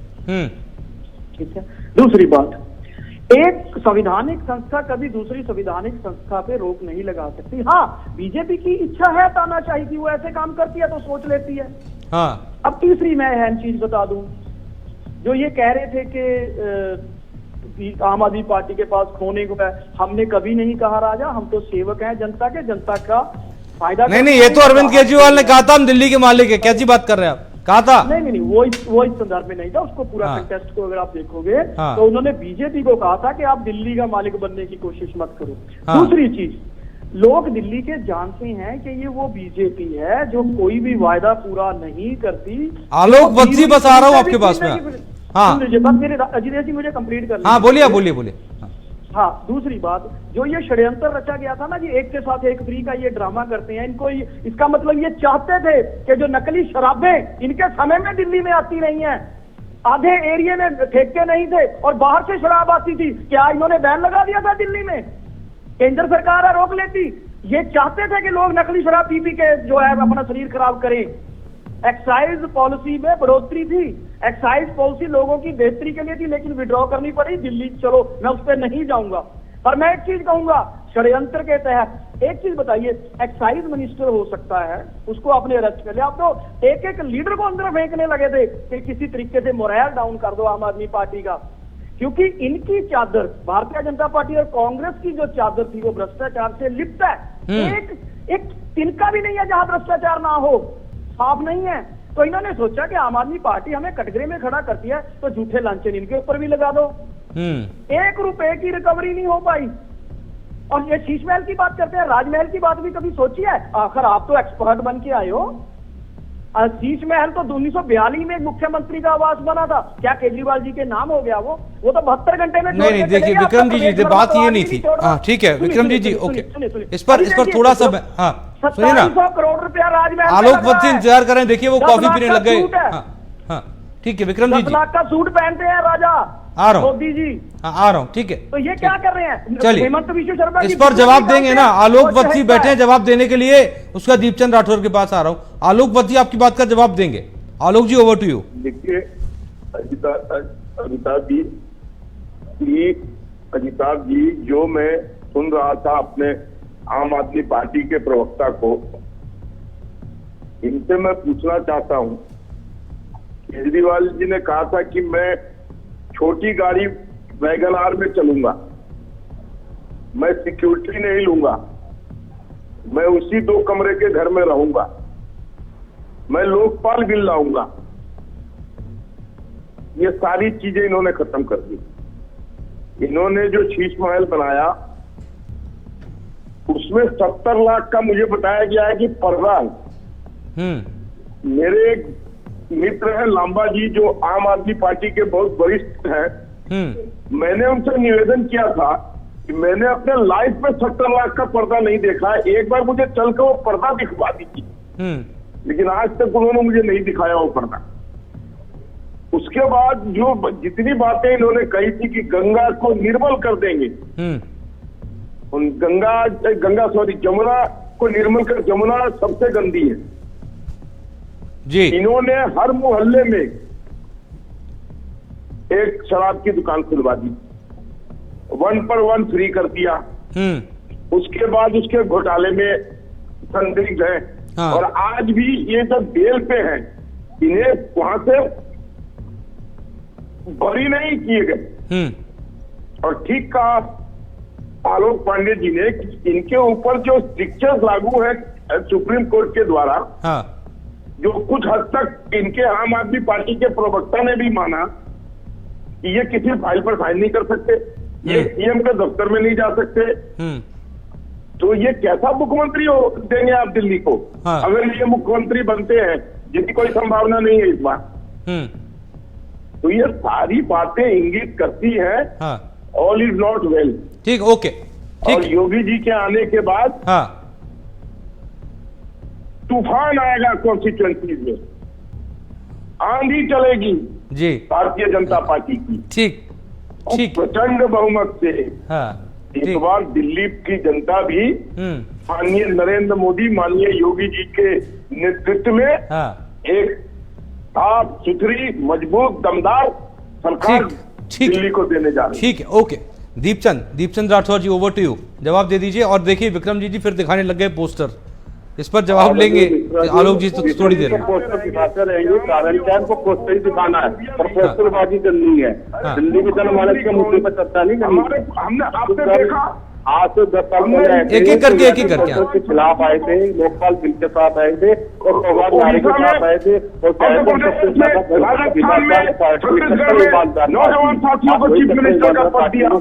ठीक है। दूसरी बात, एक संवैधानिक संस्था कभी दूसरी संवैधानिक संस्था पे रोक नहीं लगा सकती। हाँ, बीजेपी की इच्छा है, तानाशाही की, वो ऐसे काम करती है तो सोच लेती है। हाँ। अब तीसरी मैं अहम चीज बता दूं, जो ये कह रहे थे कि आम आदमी पार्टी के पास खोने को है, हमने कभी नहीं कहा राजा, हम तो सेवक हैं जनता के, जनता का फायदा। नहीं, ये तो अरविंद केजरीवाल ने कहा था हम दिल्ली के मालिक है, कैसी बात कर रहे हैं आप? कहा था? नहीं, वो इस संदर्भ में नहीं था, उसको पूरा कंटेस्ट को अगर आप देखोगे तो उन्होंने बीजेपी को कहा था कि आप दिल्ली का मालिक बनने की कोशिश मत करो। दूसरी चीज, लोग दिल्ली के जानते हैं कि ये वो बीजेपी है जो कोई भी वायदा पूरा नहीं करती। आलोक बत्सी बस आ रहा हूँ आपके पास में। हाँ, बस मेरे अजित जी मुझे कंप्लीट कर। हाँ बोलिए। हाँ, दूसरी बात, जो ये षड्यंत्र रचा गया था ना कि एक के साथ एक फ्री का ये ड्रामा करते हैं, इनको इसका मतलब ये चाहते थे कि जो नकली शराबें इनके समय में दिल्ली में आती नहीं है, आधे एरिया में ठेके नहीं थे और बाहर से शराब आती थी, क्या इन्होंने बैन लगा दिया था दिल्ली में? केंद्र सरकार है रोक लेती। ये चाहते थे कि लोग नकली शराब पी पी के जो है अपना शरीर खराब करें। एक्साइज पॉलिसी में बढ़ोतरी थी, एक्साइज पॉलिसी लोगों की बेहतरी के लिए थी, लेकिन विड्रॉ करनी पड़ी दिल्ली। चलो मैं उस पर नहीं जाऊंगा, पर मैं एक चीज कहूंगा, षड्यंत्र के तहत एक चीज बताइए, एक्साइज मिनिस्टर हो सकता है, उसको आपने अरेस्ट कर लिया। आप तो एक एक लीडर को अंदर फेंकने लगे थे कि किसी तरीके से मोरल डाउन कर दो आम आदमी पार्टी का, क्योंकि इनकी चादर, भारतीय जनता पार्टी और कांग्रेस की जो चादर थी वो भ्रष्टाचार से लिप्त है। एक तिनका भी नहीं है जहां भ्रष्टाचार ना हो, साफ नहीं है। तो इन्होंने सोचा कि आम आदमी पार्टी हमें कटघरे में खड़ा करती है तो झूठे लांछन इनके ऊपर भी लगा दो। 1 रुपए की रिकवरी नहीं हो पाई। और ये शीश महल की बात करते हैं, राजमहल की बात भी कभी सोची है? आखिर आप तो एक्सपर्ट बन के आए हो। शीश महल तो 1942 में मुख्यमंत्री का आवास बना था, क्या केजरीवाल जी के नाम हो गया? वो तो 72 घंटे में। नहीं, देखिए विक्रमजीत जी बात ये नहीं थी। हाँ ठीक है विक्रमजीत जी, ओके, इस पर थोड़ा सा सुनिए ना, 2700 करोड़ रुपया राजमहल। आलोक बत्सी इंतजार करें, देखिए वो कॉफी पीने लग गए। हाँ ठीक है विक्रमजीत जी, 10 लाख का सूट पहनते हैं राजा आ रहा हूँ मोदी जी। हाँ आ रहा हूँ, ठीक है। तो ये क्या कर रहे हैं? चलिए हेमंत विश्व शर्मा इस पर जवाब देंगे ना, आलोक बत्सी बैठे हैं जवाब देने के लिए, उसका दीपचंद राठौर के पास आ रहा हूँ। आलोक बत्सी आपकी बात का जवाब देंगे। आलोक जी ओवर टू यू। देखिए अजिताभ जी, जो मैं सुन रहा था अपने आम आदमी पार्टी के प्रवक्ता को, इनसे मैं पूछना चाहता हूं, केजरीवाल जी ने कहा था कि मैं छोटी गाड़ी वैगन आर में चलूंगा, मैं सिक्योरिटी नहीं लूंगा, मैं उसी 2 कमरे के घर में रहूंगा, मैं लोकपाल बिल लाऊंगा। ये सारी चीजें इन्होंने खत्म कर दी। इन्होंने जो शीश महल बनाया उसमें 70 लाख का मुझे बताया गया है कि पर्दा। मेरे एक मित्र हैं लांबा जी, जो आम आदमी पार्टी के बहुत वरिष्ठ हैं। मैंने उनसे निवेदन किया था कि मैंने अपने लाइफ में 70 लाख का पर्दा नहीं देखा है, एक बार मुझे चलकर वो पर्दा दिखवा दीजिए। लेकिन आज तक उन्होंने मुझे नहीं दिखाया वो पर्दा। उसके बाद जो जितनी बातें इन्होंने कही थी कि गंगा को निर्मल कर देंगे, उन जमुना को निर्मल कर, जमुना सबसे गंदी है जी। इन्होंने हर मोहल्ले में एक शराब की दुकान खुलवा दी, 1 पर 1 फ्री कर दिया। उसके बाद उसके घोटाले में संदिग्ध है। हाँ। और आज भी ये जब बेल पे हैं, इन्हें वहां से बरी नहीं किए गए। और ठीक कहा आलोक पांडे जी ने, इनके ऊपर जो स्ट्रिक्चर्स लागू है सुप्रीम कोर्ट के द्वारा, हाँ। जो कुछ हद तक इनके आम आदमी पार्टी के प्रवक्ता ने भी माना कि ये किसी फाइल पर साइन नहीं कर सकते, ये सीएम के दफ्तर में नहीं जा सकते। तो ये कैसा मुख्यमंत्री हो देंगे आप दिल्ली को? हाँ। अगर ये मुख्यमंत्री बनते हैं, जिसकी कोई संभावना नहीं है इस बार, तो ये सारी बातें इंगित करती हैं ऑल इज नॉट वेल। ठीक, ओके, ठीक। और योगी जी के आने के बाद तूफान आएगा कॉन्स्टिट्यूएंसीज में, आंधी चलेगी जी भारतीय जनता पार्टी की। ठीक, ठीक। प्रचंड बहुमत से इस बार दिल्ली की जनता भी माननीय नरेंद्र मोदी, माननीय योगी जी के नेतृत्व में एक साफ सुथरी मजबूत दमदार सरकार दिल्ली को देने जा रही है। ठीक है, okay. Deepchand Rathore ji, over to you, जवाब दे दीजिए। और देखिए विक्रम जी फिर दिखाने लग गए पोस्टर, इस पर जवाब लेंगे आलोक जी तो थोड़ी देर में। पोस्टर दिखाते रहेंगे, कारण क्या है, पोस्टर ही दिखाना है और पोस्टरबाजी करनी है। दिल्ली की जनमानस के मुद्दे पर चर्चा नहीं करनी। हमने आपने देखा आज से 10 साल पहले एक एक करके के खिलाफ आए थे, लोकपाल बिल के साथ आए थे और फवाद नारी के साथ आए थे और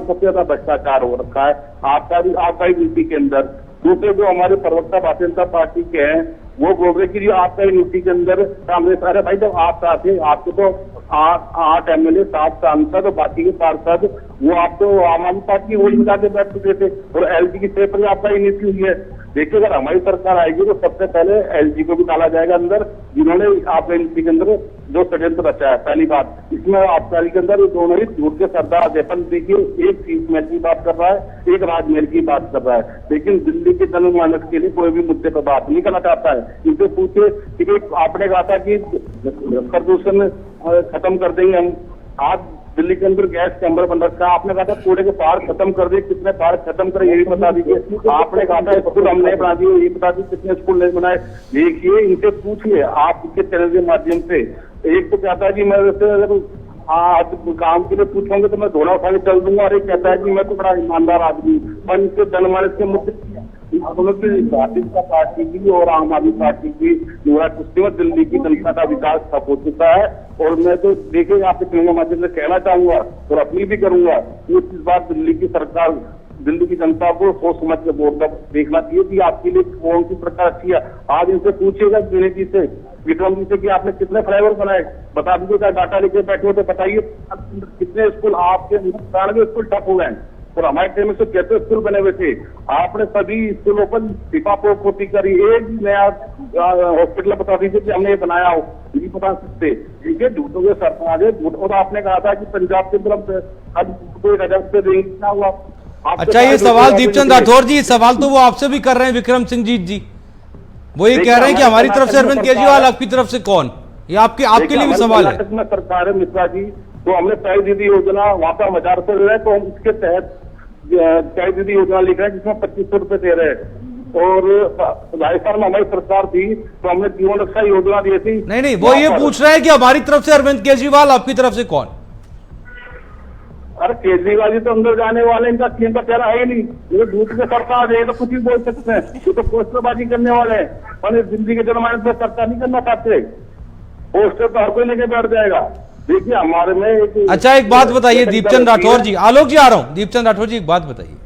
सबसे ज्यादा भ्रष्टाचार हो रखा है आपका नीति के अंदर। दूसरे जो हमारे प्रवक्ता भारतीय जनता पार्टी के हैं, वो बोल रहे कि जो आपका नीति के अंदर कांग्रेस, अरे भाई जब आप आते आपको तो 8 MLA 7 सांसद और बाकी के पार्षद, वो आप तो आम आदमी पार्टी की वोट बता के बैठ चुके थे और LG की सेफ पर आपका ही नीति हुई है। देखिए अगर हमारी सरकार आएगी तो सबसे पहले LG को भी डाला जाएगा अंदर, जिन्होंने आपके नीति के अंदर जो षड्यंत्र रचा है। पहली बात, इसमें आबकारी के अंदर दोनों ही झूठ के सरदार जयपन, देखिए एक शीश महल की बात कर रहा है, एक राजमहल की बात कर रहा है, लेकिन दिल्ली के जनमानस के लिए कोई भी मुद्दे पर बात नहीं करना चाहता है। इनसे पूछे कि आपने कहा था कि प्रदूषण खत्म कर देंगे हम, आज दिल्ली के अंदर गैस चैम्बर बन रखा है, आपने कहा था कूड़े के पहाड़ खत्म कर दिए, कितने पहाड़ खत्म करे ये भी बता दीजिए। आपने कहा था स्कूल हमने बना दिए, ये बता दीजिए कितने स्कूल नहीं बनाए। देखिए इनसे पूछिए आप इसके चैनल के माध्यम से। एक तो कहता है कि मैं अगर आज काम के लिए पूछोगे तो मैं धोना उठा के चल दूंगा, और एक कहता है कि मैं तो बड़ा ईमानदार आदमी। पर इनके जनमानस के मुद्दे भारतीय जनता पार्टी की और आम आदमी पार्टी की जो है दिल्ली की जनता का विकास ठप हो चुका है। और मैं तो देखिए आपके चैनल माध्यम से कहना चाहूंगा और अपील भी करूंगा कि इस बार दिल्ली की सरकार, दिल्ली की जनता को सोच समझ के वोट देखना चाहिए कि आपके लिए कौन सी सरकार अच्छी है। आज इनसे पूछिएगा दिनेश जी से, विक्रम जी से कि आपने कितने फ्लाईओवर बनाए, बता दीजिएगा। डाटा लेके बैठे हो तो बताइए कितने स्कूल आपके स्कूल ठप हो गए और हमारे टाइम में तो कैसे स्कूल बने हुए थे। आपने सभी स्कूलों पर पोती करी, एक नया हॉस्पिटल बता दीजिए कि हमने ये बनाया हो, नहीं बता सकते। ठीक है, झूठों के सरकार है झूठ। और आपने कहा था कि पंजाब के तरफ अब कोई रजब से देंगे, क्या हुआ? अच्छा, ये सवाल दीपचंद राठौर जी, सवाल तो वो आपसे भी कर रहे हैं विक्रम सिंह जी, वो ये कह रहे हैं कि हमारी तरफ से अरविंद केजरीवाल, आपकी तरफ से कौन? ये आपके लिए भी सवाल है। कर्नाटक में सरकार है मिश्रा जी, तो हमने तय दीदी योजना वहां पर 1000 रुपए दे रहे हैं, तो हम इसके तहत तय दीदी योजना लिख रहे हैं जिसमें 2500 रुपए दे रहे हैं। और राजस्थान में हमारी सरकार थी तो हमने जीवन रक्षा योजना दी थी। नहीं, वो ये पूछ रहे हैं कि हमारी तरफ से अरविंद केजरीवाल, आपकी तरफ से कौन? अरे केजरीवाल जी तो अंदर जाने वाले, इनका सीएम का चेहरा है ही नहीं, ये झूठ के सरकार है तो कुछ भी बोल सकते हैं, ये तो पोस्टरबाजी करने वाले हैं। और दिल्ली के जनमानस में चर्चा नहीं करना चाहते, पोस्टर तो हर कोई लेके बैठ जाएगा। देखिए हमारे में एक अच्छा एक बात बताइए दीपचंद राठौर जी, आलोक जी आ रहा हूं, दीपचंद राठौर जी एक बात बताइए,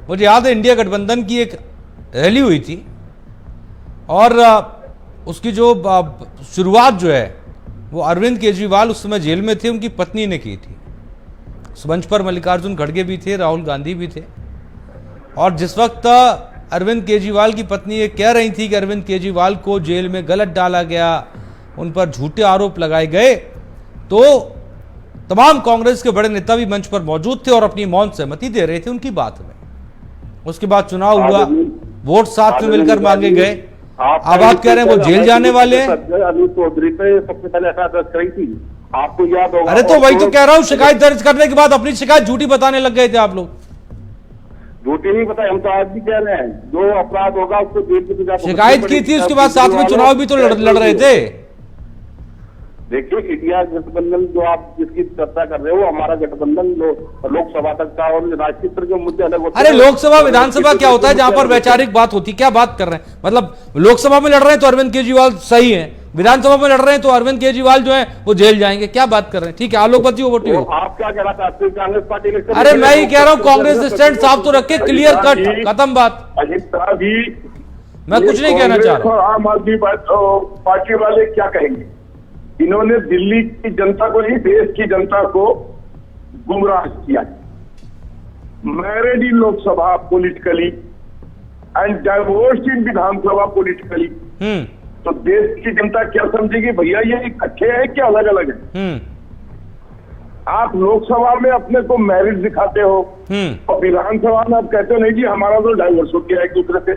मुझे याद है इंडिया गठबंधन की एक रैली हुई थी और उसकी जो शुरुआत जो है वो अरविंद केजरीवाल उस समय जेल में थे, उनकी पत्नी ने की थी। उस मंच पर मल्लिकार्जुन खड़गे भी थे, राहुल गांधी भी थे, और जिस वक्त अरविंद केजरीवाल की पत्नी ये कह रही थी कि अरविंद केजरीवाल को जेल में गलत डाला गया, उन पर झूठे आरोप लगाए गए, तो तमाम कांग्रेस के बड़े नेता भी मंच पर मौजूद थे और अपनी मौन सहमति दे रहे थे उनकी बात में। उसके बाद चुनाव हुआ, वोट साथ में मिलकर मांगे गए, अब आप कह रहे हैं वो जेल जाने वाले हैं। अनिल चौधरी पे सबसे पहले ऐसा दर्ज करी थी, आपको याद होगा। अरे तो वही तो कह रहा हूं, शिकायत दर्ज करने के बाद अपनी शिकायत झूठी बताने लग गए थे आप लोग। झूठी नहीं बताए, हम तो आज भी कह रहे हैं जो अपराध होगा उसको जेल की सजा। शिकायत की थी, उसके बाद साथ में चुनाव भी तो लड़ रहे थे। देखिए इंडिया गठबंधन जो आप जिसकी चर्चा कर रहे हो, हमारा गठबंधन लोकसभा तक का और राष्ट्रीय स्तर के मुद्दे अलग होते हैं। अरे लोकसभा विधानसभा क्या होता है जहां पर वैचारिक बात होती है, क्या बात कर रहे हैं? मतलब लोकसभा में लड़ रहे हैं तो अरविंद केजरीवाल सही है, विधानसभा में लड़ रहे हैं तो अरविंद केजरीवाल जो है वो जेल जाएंगे, क्या बात कर रहे हैं? ठीक है आलोक बत्ती ओवर टू यू। आप क्या कहना चाहते हैं? कांग्रेस पार्टी इलेक्शन, अरे मैं ही कह रहा हूँ कांग्रेस स्टैंड साफ तो रखे, क्लियर कट, खत्म बात, अजित शाह जी, मैं कुछ नहीं कहना चाह रहा। आम आदमी पार्टी वाले क्या कहेंगे? इन्होंने दिल्ली की जनता को नहीं, देश की जनता को गुमराह किया। Married in Lok Sabha politically and divorced in Vidhan Sabha politically, तो देश की जनता क्या समझेगी? भैया ये इकट्ठे हैं क्या अलग अलग है? आप लोकसभा में अपने को मैरिड दिखाते हो और विधानसभा में आप कहते हो नहीं जी हमारा तो डाइवोर्स हो गया एक दूसरे से।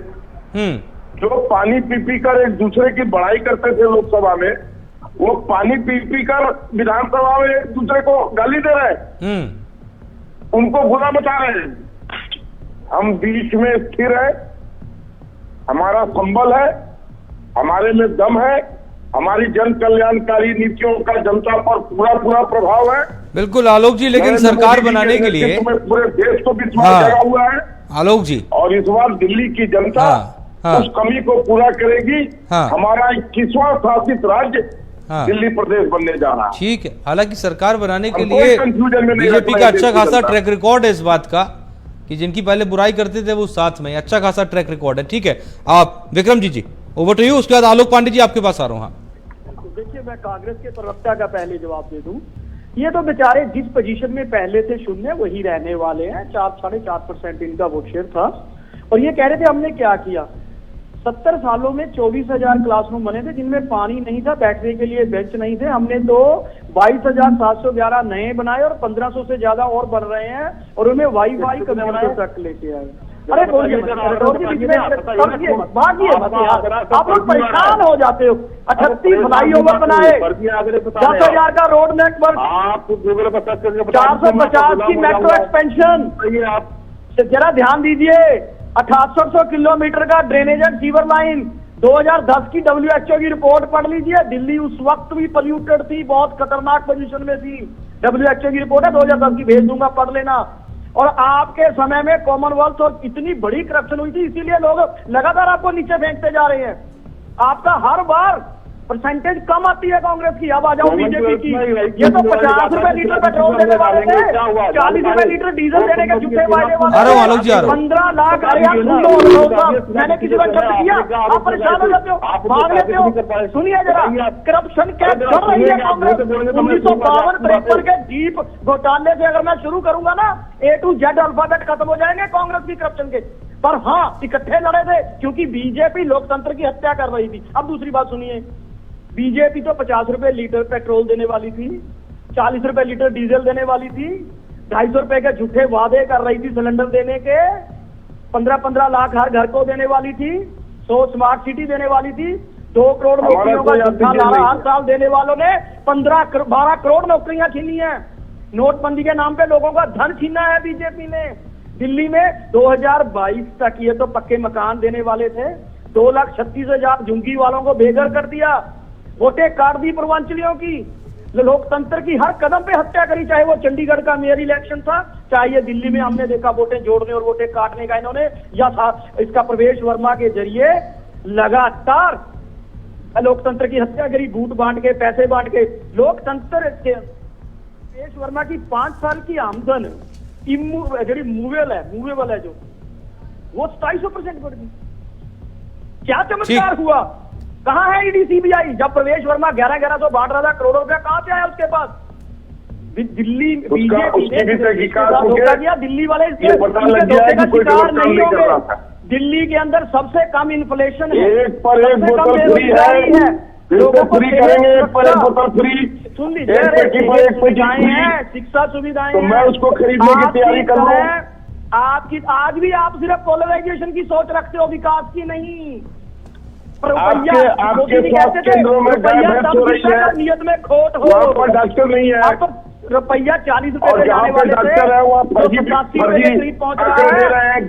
जो पानी पी कर एक दूसरे की बड़ाई करते थे लोकसभा में, वो पानी पी कर विधानसभा में एक दूसरे को गाली दे रहे हैं, उनको बुरा बता रहे हैं। हम बीच में स्थिर है, हमारा संबल है, हमारे में दम है, हमारी जन कल्याणकारी नीतियों का जनता पर पूरा प्रभाव है। बिल्कुल आलोक जी, लेकिन सरकार बनाने के लिए पूरे देश को विश्वास जगा हुआ है आलोक जी, और इस बार दिल्ली की जनता उस कमी को पूरा करेगी। हमारा 21वां शासित राज्य दिल्ली प्रदेश बनने जा रहा है। ठीक है, हालांकि सरकार बनाने के लिए बीजेपी का अच्छा खासा ट्रैक रिकॉर्ड है इस बात का कि जिनकी पहले बुराई करते थे वो साथ में, अच्छा खासा ट्रैक रिकॉर्ड है। ठीक है, आप Vikram ji over to you, उसके बाद आलोक पांडे जी आपके पास आ रहा हूँ। देखिए मैं कांग्रेस के प्रवक्ता का पहले जवाब दे दूं, ये तो बेचारे जिस पोजीशन में पहले से शून्य वही रहने वाले हैं। 4-4.5% इनका वोट शेयर था और ये कह रहे थे हमने क्या किया। 70 सालों में 24,000 क्लासरूम बने थे जिनमें पानी नहीं था, बैठने के लिए बेंच नहीं थे। हमने तो 22,711 नए बनाए और 1,500 से ज्यादा और बन रहे हैं और उनमें वाईफाई कंप्यूटर तक लेके आए। अरे बोलिए आप लोग परेशान हो जाते हो। 38 फ्लाईओवर बनाए, 10,000 का रोड नेटवर्क, 450 की मेट्रो एक्सपेंशन, जरा ध्यान दीजिए, 800 किलोमीटर का ड्रेनेज एंड सीवर लाइन। 2010 की WHO की रिपोर्ट पढ़ लीजिए, दिल्ली उस वक्त भी पोल्यूटेड थी, बहुत खतरनाक पोजीशन में थी। WHO की रिपोर्ट है, 2010 की, भेज दूंगा, पढ़ लेना। और आपके समय में कॉमनवेल्थ और इतनी बड़ी करप्शन हुई थी, इसीलिए लोग लगातार आपको नीचे फेंकते जा रहे हैं। आपका हर बार परसेंटेज कम आती है कांग्रेस की। अब आ जाओ बीजेपी की, ये तो 50 रुपए लीटर पेट्रोल देने वाले थे, 40 रुपए लीटर डीजल देने के झूठे वायदे वाले, 15 लाख। अरे यार सुन लो, मैंने किसी को इंटरप्ट किया? आप परेशान हो जाते हो, भाग लेते हो। सुनिए जरा, करप्शन क्या कर रही है कांग्रेस। 1952-53 के डीप घोटाले से अगर मैं शुरू करूंगा ना, A to Z अल्फाबेट खत्म हो जाएंगे कांग्रेस की करप्शन के। पर हाँ, इकट्ठे लड़े थे क्योंकि बीजेपी लोकतंत्र की हत्या कर रही थी। अब दूसरी बात सुनिए, बीजेपी तो 50 रुपए लीटर पेट्रोल देने वाली थी, 40 रुपए लीटर डीजल देने वाली थी, 250 रुपए के झूठे वादे कर रही थी सिलेंडर देने के, 15-15 लाख हर घर को देने वाली थी, 100 स्मार्ट सिटी देने वाली थी, 2 करोड़ नौकरियों का झूठा नारा हर साल देने वालों ने 12 करोड़ नौकरियां छीनी है। नोटबंदी के नाम पे लोगों का धन छीना है बीजेपी ने। दिल्ली में 2022 तक ये तो पक्के मकान देने वाले थे, 2,36,000 झुंगी वालों को बेघर कर दिया, वोटें काट दी पूर्वांचलियों की, लोकतंत्र की हर कदम पे हत्या करी। चाहे वो चंडीगढ़ का मेयर इलेक्शन था, चाहे ये दिल्ली में हमने देखा वोटें जोड़ने और वोटें काटने का इन्होंने, या था इसका प्रवेश वर्मा के जरिए लगातार लोकतंत्र की हत्यागिरी, बूट बांट के, पैसे बांट के। लोकतंत्र के प्रवेश वर्मा की 5 साल की आमदन मूवेबल है जो, वो 250% बढ़ गई। क्या चमत्कार हुआ? कहां है ईडी सीबीआई? जब प्रवेश वर्मा 1100 बांट रहा था करोड़ों रुपया, कहां से आया उसके पास? दिल्ली बीजेपी धोखा किया। दिल्ली वाले इसके धोखे का शिकार नहीं होंगे। दिल्ली के अंदर सबसे कम इन्फ्लेशन है, एक पर एक बोतल फ्री है, लोगों को फ्री करेंगे, एक पर एक बोतल फ्री। सुन लीजिए, सुविधाएं हैं, शिक्षा सुविधाएं, तो मैं उसको खरीदने की तैयारी कर रहा हूँ। आपकी आज भी आप सिर्फ पोलराइजेशन की सोच रखते हो, विकास की नहीं। आपके स्वास्थ्य केंद्रों में नियत में खोट हो, वहाँ पर डॉक्टर नहीं है। आप तो रुपया 40 रुपए में जाने वाले डॉक्टर है वहाँ फर्जी करीब पहुंच रहा है।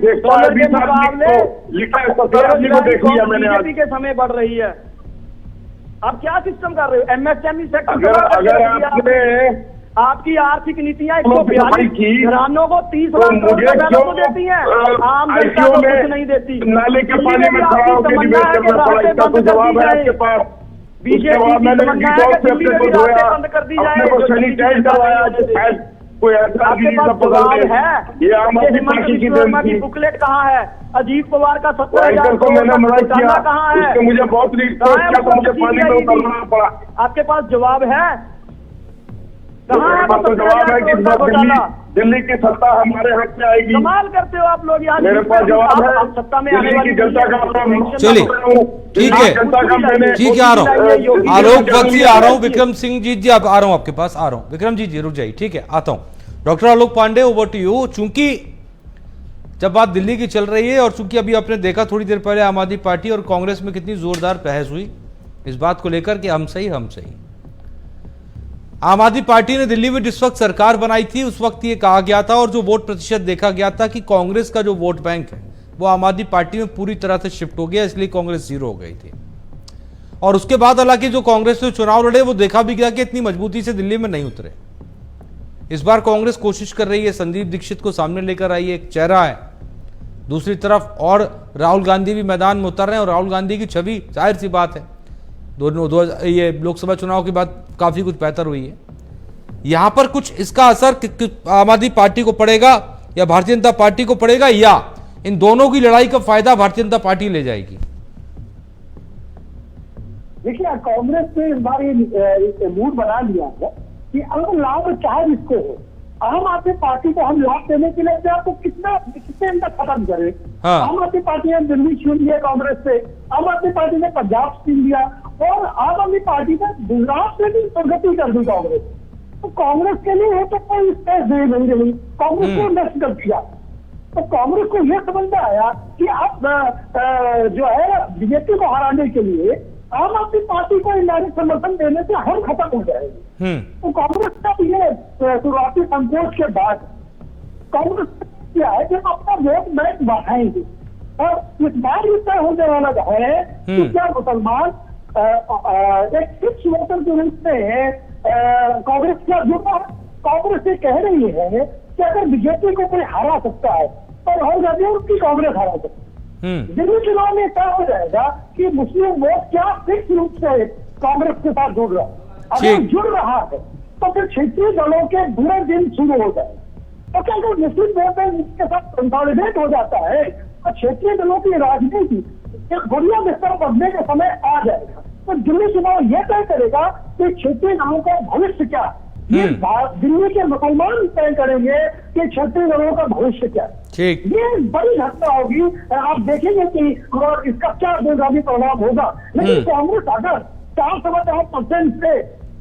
बीजेपी के समय बढ़ रही है। आप क्या सिस्टम कर रहे हो? एमएसएमई सेक्टर अगर आपकी आर्थिक नीतियां 142 घरानों को 30 लाख को देती हैं, आम जनता को कुछ नहीं देती। नाले के पानी में खड़ा होकर डिबेट करना पड़ा, इसका तो जवाब है आपके पास। बीजेपी मैंने बंद कर दी जाए, सैनिटाइज करवाया, कोई ऐसा है। ये आम आदमी पार्टी की देन थी। बुकलेट कहाँ है? अजीत पवार का 70,000 को मैंने मना किया, कहाँ है? मुझे बहुत मुझे पानी में उतरना पड़ा। आपके पास जवाब है? कहाँ है? तो जवाब है कि दिल्ली की सत्ता हमारे हाथ में आएगी। कमाल करते हो आप लोग यार। मेरे पास जवाब है, सत्ता में आने वाली जनता का। चलिए ठीक है, ठीक है, आ रहा हूँ। आलोक भट्ट जी आ रहा हूँ। विक्रम सिंह जी आप आ रहा हूँ, आपके पास आ रहा हूँ। विक्रम जी रुक जाइए, ठीक है, आता हूँ। Doctor Alok Pandey, over to you. चूंकि जब बात दिल्ली की चल रही है और चूंकि अभी आपने देखा थोड़ी देर पहले आम आदमी पार्टी और कांग्रेस में कितनी जोरदार बहस हुई इस बात को लेकर कि हम सही हम सही। आम आदमी पार्टी ने दिल्ली में जिस वक्त सरकार बनाई थी उस वक्त ये कहा गया था और जो वोट प्रतिशत देखा गया था कि कांग्रेस का जो वोट बैंक है वो आम आदमी पार्टी में पूरी तरह से शिफ्ट हो गया, इसलिए कांग्रेस जीरो हो गई थी। और उसके बाद हालांकि जो कांग्रेस ने चुनाव लड़े वो देखा भी गया कि इतनी मजबूती से दिल्ली में नहीं उतरे। इस बार कांग्रेस कोशिश कर रही है, संदीप दीक्षित को सामने लेकर आई है, एक चेहरा है। दूसरी तरफ और राहुल गांधी भी मैदान में उतर रहे हैं और राहुल गांधी की छवि जाहिर सी बात है ये लोकसभा चुनाव के बाद काफी कुछ बेहतर हुई है। यहां पर कुछ इसका असर आम आदमी पार्टी को पड़ेगा या भारतीय जनता पार्टी को पड़ेगा, या इन दोनों की लड़ाई का फायदा भारतीय जनता पार्टी ले जाएगी? देखिए, कांग्रेस ने इस बार ये मूड बना लिया है कि अगर लाभ चाहे जिसको हो, आम आदमी पार्टी को हम लाभ देने के लिए आपको कितने अंदर खत्म करें। हाँ। आम आदमी पार्टी ने दिल्ली छीन लिया कांग्रेस से, आम आदमी पार्टी ने पंजाब छीन लिया और आम आदमी पार्टी ने गुजरात में भी प्रगति कर दी कांग्रेस। तो कांग्रेस के लिए तो कोई स्पेस दे नहीं रही, कांग्रेस को नष्ट कर दिया। तो कांग्रेस को यह समझ में आया कि अब जो है बीजेपी को हराने के लिए आम आदमी पार्टी को इनडायरेक्ट समर्थन देने से हम खत्म हो जाएंगे। तो कांग्रेस का ये शुरुआती संकोच के बाद कांग्रेस क्या है कि अपना वोट बैंक बढ़ाएंगे और इस बार ये तय होने वाला है कि क्या मुसलमान एक फिक्स वोटर के रूप में कांग्रेस क्या जुड़ा। कांग्रेस ये कह रही है कि अगर बीजेपी को कोई हरा सकता है तो राहुल गांधी उसकी कांग्रेस हरा सकती है। दिल्ली चुनाव में तय हो जाएगा कि मुस्लिम वोट क्या फिक्स रूप से कांग्रेस के साथ जुड़ रहा है। अगर जुड़ रहा है तो फिर क्षेत्रीय दलों के बुरे दिन शुरू हो जाए। तो क्या अगर मुस्लिम वोट इसके साथ कंसोलिडेट हो जाता है तो क्षेत्रीय दलों की राजनीति एक बढ़िया स्तर बढ़ने का समय आ जाएगा। तो दिल्ली चुनाव यह तय करेगा कि क्षेत्रीय दलों का भविष्य क्या, ये दिल्ली के मुसलमान तय करेंगे कि क्षेत्रीय दलों का भविष्य क्या। ठीक, ये बड़ी घटना होगी। आप देखेंगे कि इसका क्या दूरगामी प्रभाव होगा। लेकिन कांग्रेस अगर 4.4% से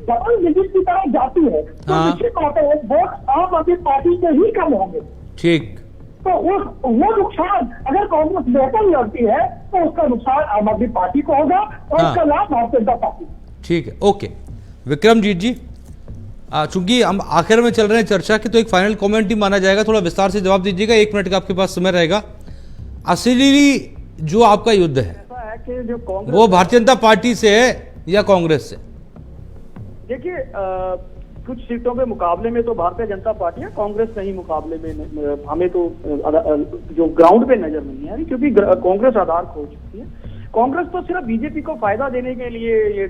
डबल डिजिट की तरफ जाती है तो निश्चित तौर पर वोट आम आदमी पार्टी के ही कम होंगे। ठीक, तो वो नुकसान अगर कांग्रेस बेहतर लड़ती है तो उसका नुकसान आम आदमी पार्टी को होगा और उसका लाभ भारतीय जनता पार्टी। ठीक है, ओके। विक्रमजीत जी, चूंकि हम आखिर में चल रहे हैं चर्चा की तो एक फाइनल कमेंट ही माना जाएगा, थोड़ा विस्तार से जवाब दीजिएगा, 1 मिनट का आपके पास समय रहेगा। असली जो आपका युद्ध है वो भारतीय जनता पार्टी से है या कांग्रेस से? देखिए, कुछ सीटों पे मुकाबले में तो भारतीय जनता पार्टी है, कांग्रेस नहीं मुकाबले में हमें तो जो ग्राउंड पे नजर नहीं आ रही, क्योंकि कांग्रेस आधार खो चुकी है। कांग्रेस तो सिर्फ बीजेपी को फायदा देने के लिए ये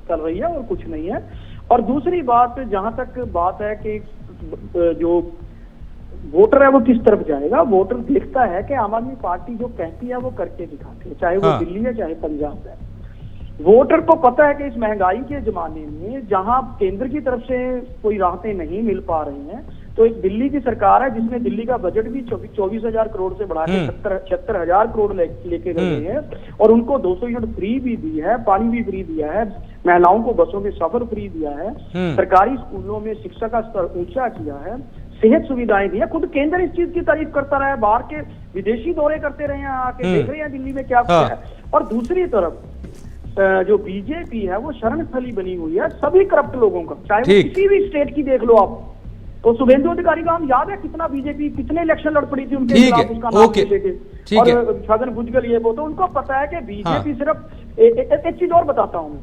चल रही है और कुछ नहीं है। और दूसरी बात, जहां तक बात है कि जो वोटर है वो किस तरफ जाएगा, वोटर देखता है कि आम आदमी पार्टी जो कहती है वो करके दिखाती है, चाहे वो दिल्ली है चाहे पंजाब है। वोटर को पता है कि इस महंगाई के जमाने में जहां केंद्र की तरफ से कोई राहतें नहीं मिल पा रही हैं, तो एक दिल्ली की सरकार है जिसने दिल्ली का बजट भी 24,000 करोड़ से बढ़ा के 76,000 करोड़ लेके गए हैं, और उनको 200 यूनिट फ्री भी दी है, पानी भी फ्री दिया है, महिलाओं को बसों में सफर फ्री दिया है, सरकारी स्कूलों में शिक्षा का स्तर ऊंचा किया है, सेहत सुविधाएं दी है। खुद केंद्र इस चीज की तारीफ करता रहा है, बाहर के विदेशी दौरे करते रहे हैं, आके देख रहे हैं दिल्ली में क्या कुछ है। और दूसरी तरफ जो बीजेपी है वो शरण स्थली बनी हुई है सभी करप्ट लोगों का, चाहे वो किसी भी स्टेट की देख लो आप। तो शुभेंदु अधिकारी का हम याद है कितना बीजेपी कितने इलेक्शन लड़ पड़ी थी उनके खिलाफ, उसका नाम लेके, और छगन भुजबल ये वो, तो उनको पता है कि बीजेपी सिर्फ एक चीज और बताता हूँ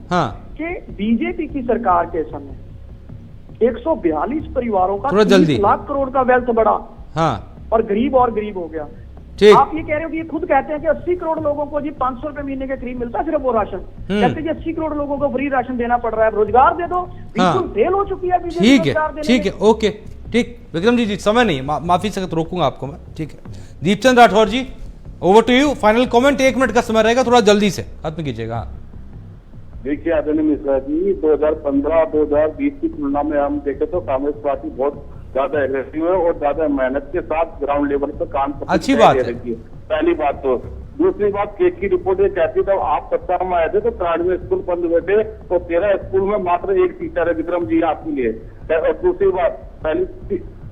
कि बीजेपी की सरकार के समय 142 परिवारों का 30 लाख करोड़ का वेल्थ बढ़ा, और गरीब हो गया। आप ये कह रहे हो कि ये खुद कहते हैं कि 80 करोड़ लोगों को जी 500 रुपए महीने के करीब मिलता है सिर्फ वो राशन, कहते हैं 80 करोड़ लोगों को फ्री राशन देना पड़ रहा है, रोजगार दे दो। बिल्कुल फेल हो चुकी है बीजेपी। ठीक है, ओके, ठीक। विक्रम जी समय नहीं, माफी से रोकूंगा आपको मैं, ठीक है। Deepchand Rathore ji, over to you, final comment, 1 minute का समय रहेगा, थोड़ा जल्दी से खत्म कीजिएगा। देखिए आदरणीय मिश्रा जी, 2015-2020 की तुलना में हम देखें तो कांग्रेस पार्टी बहुत ज्यादा एग्रेसिव है और ज्यादा मेहनत के साथ ग्राउंड लेवल पर काम करती है। अच्छी बात है, पहली बात। तो दूसरी बात, केक की रिपोर्ट ये कहती है, आप सत्ता में आए थे तो 93 स्कूल बंद हुए थे, तो 13 स्कूल में मात्र 1 टीचर है विक्रम जी आपके लिए। और दूसरी बात, पहली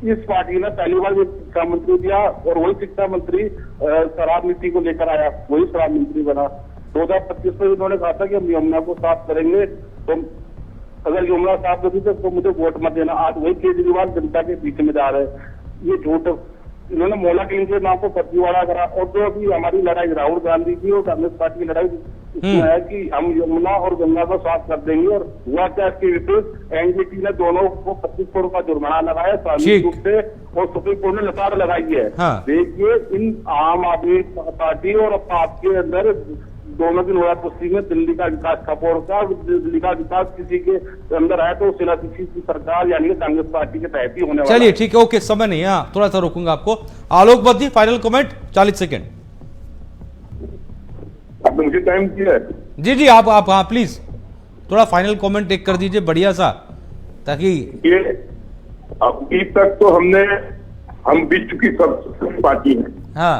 इस पार्टी ने पहली बार शिक्षा मंत्री दिया और वही शिक्षा मंत्री शराब नीति को लेकर आया, वही शराब मंत्री बना। 2025 में उन्होंने कहा था कि हम यमुना को साफ करेंगे, तो अगर यमुना साफ होती तो मुझे वोट मत देना। आज वही केजरीवाल जनता के बीच में जा रहे हैं, ये झूठ। इन्होंने मोला किंग के नाम को फर्जीवाड़ा करा। और जो अभी हमारी लड़ाई राहुल गांधी की और कांग्रेस पार्टी की लड़ाई इसमें है कि हम यमुना और गंगा को साफ कर देंगे, और हुआ क्या, इसके विपरीत एनजीटी ने दोनों को 25 करोड़ का जुर्माना लगाया सामूहिक रूप से, और सुप्रीम कोर्ट ने लताड़ लगाई है। देखिए, इन आम आदमी पार्टी और आपके अंदर दोनों की लोहा कुश्ती में दिल्ली का विकास खपोड़ का, दिल्ली का विकास किसी के अंदर है तो सिला किसी की सरकार यानी कांग्रेस पार्टी के तहत ही होने वाला। चलिए ठीक है, ओके, समय नहीं है, थोड़ा सा रोकूंगा आपको। आलोक बद्दी, फाइनल कमेंट 40 सेकेंड। आपने मुझे टाइम दिया है? जी आप हाँ प्लीज थोड़ा फाइनल कमेंट एक कर दीजिए बढ़िया सा, ताकि ये अभी तक तो हम विश्व की सबसे पार्टी है। हाँ,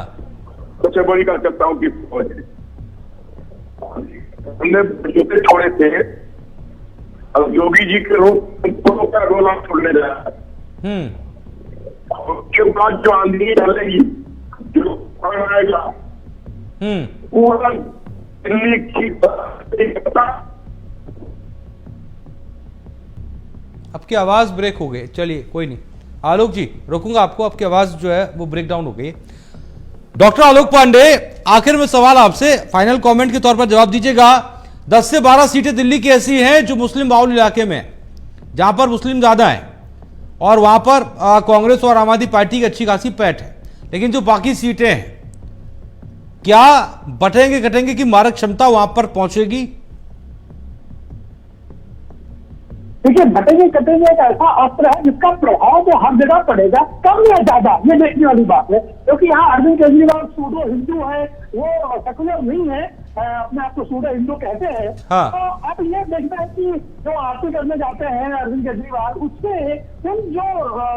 सबसे बड़ी बात करता हूँ कि हमने छोटे छोड़े थे, अब योगी जी के रोग का रोला छोड़ने जा रहा है। उसके बाद जो आंधी चलेगी, जो आएगा, पूरा दिल्ली की आपकी आवाज ब्रेक हो गई। चलिए कोई नहीं, आलोक जी रोकूंगा आपको, आपकी आवाज जो है वो ब्रेक डाउन हो गई। डॉक्टर आलोक पांडे, आखिर में सवाल आपसे, फाइनल कमेंट के तौर पर जवाब दीजिएगा। 10 से 12 सीटें दिल्ली की ऐसी हैं जो मुस्लिम बाहुल इलाके में, जहां पर मुस्लिम ज्यादा हैं, और वहां पर कांग्रेस और आम आदमी पार्टी की अच्छी खासी पैठ है, लेकिन जो बाकी सीटें हैं, क्या बटेंगे कटेंगे की मारक क्षमता वहां पर पहुंचेगी? देखिए, बटेंगे कटेंगे एक ऐसा अस्त्र है जिसका प्रभाव तो हर जगह पड़ेगा, कम या ज्यादा, ये देखने वाली बात है। क्योंकि यहाँ अरविंद केजरीवाल सूडो हिंदू है, वो सेकुलर नहीं है, अपने आप को सूडो हिंदू कहते हैं। हाँ। तो अब ये देखना है कि जो आरती करने जाते हैं अरविंद केजरीवाल, उससे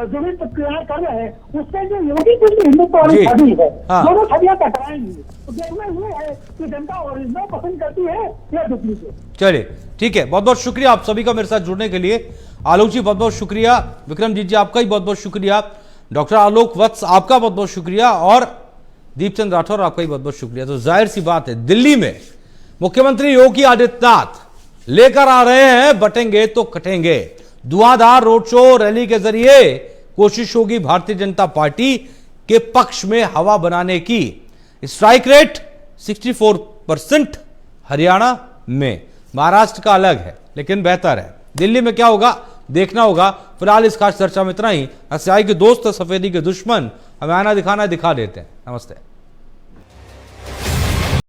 जो भी प्रक्रियाएं कर रहे हैं, उससे जो योगी की हिंदुत्व वाली छवि है, दोनों छवियां टकराएंगी। तो देखना ये है कि जनता ओरिजिनल पसंद करती है या डुप्लीकेट। चलिए ठीक है, बहुत बहुत शुक्रिया आप सभी का मेरे साथ जुड़ने के लिए। आलोक जी बहुत बहुत शुक्रिया, विक्रमजीत जी आपका ही बहुत बहुत शुक्रिया, डॉक्टर आलोक वत्स आपका बहुत बहुत शुक्रिया, और दीपचंद राठौर आपका ही बहुत बहुत शुक्रिया। तो जाहिर सी बात है, दिल्ली में मुख्यमंत्री योगी आदित्यनाथ लेकर आ रहे हैं बटेंगे तो कटेंगे। धुआंधार रोड शो रैली के जरिए कोशिश होगी भारतीय जनता पार्टी के पक्ष में हवा बनाने की। स्ट्राइक रेट 64% हरियाणा में, महाराष्ट्र का अलग है लेकिन बेहतर है। दिल्ली में क्या होगा देखना होगा। फिलहाल इस खास चर्चा में इतना ही। हंसाई के दोस्त सफेदी के दुश्मन, हमें आना दिखाना दिखा देते हैं। नमस्ते।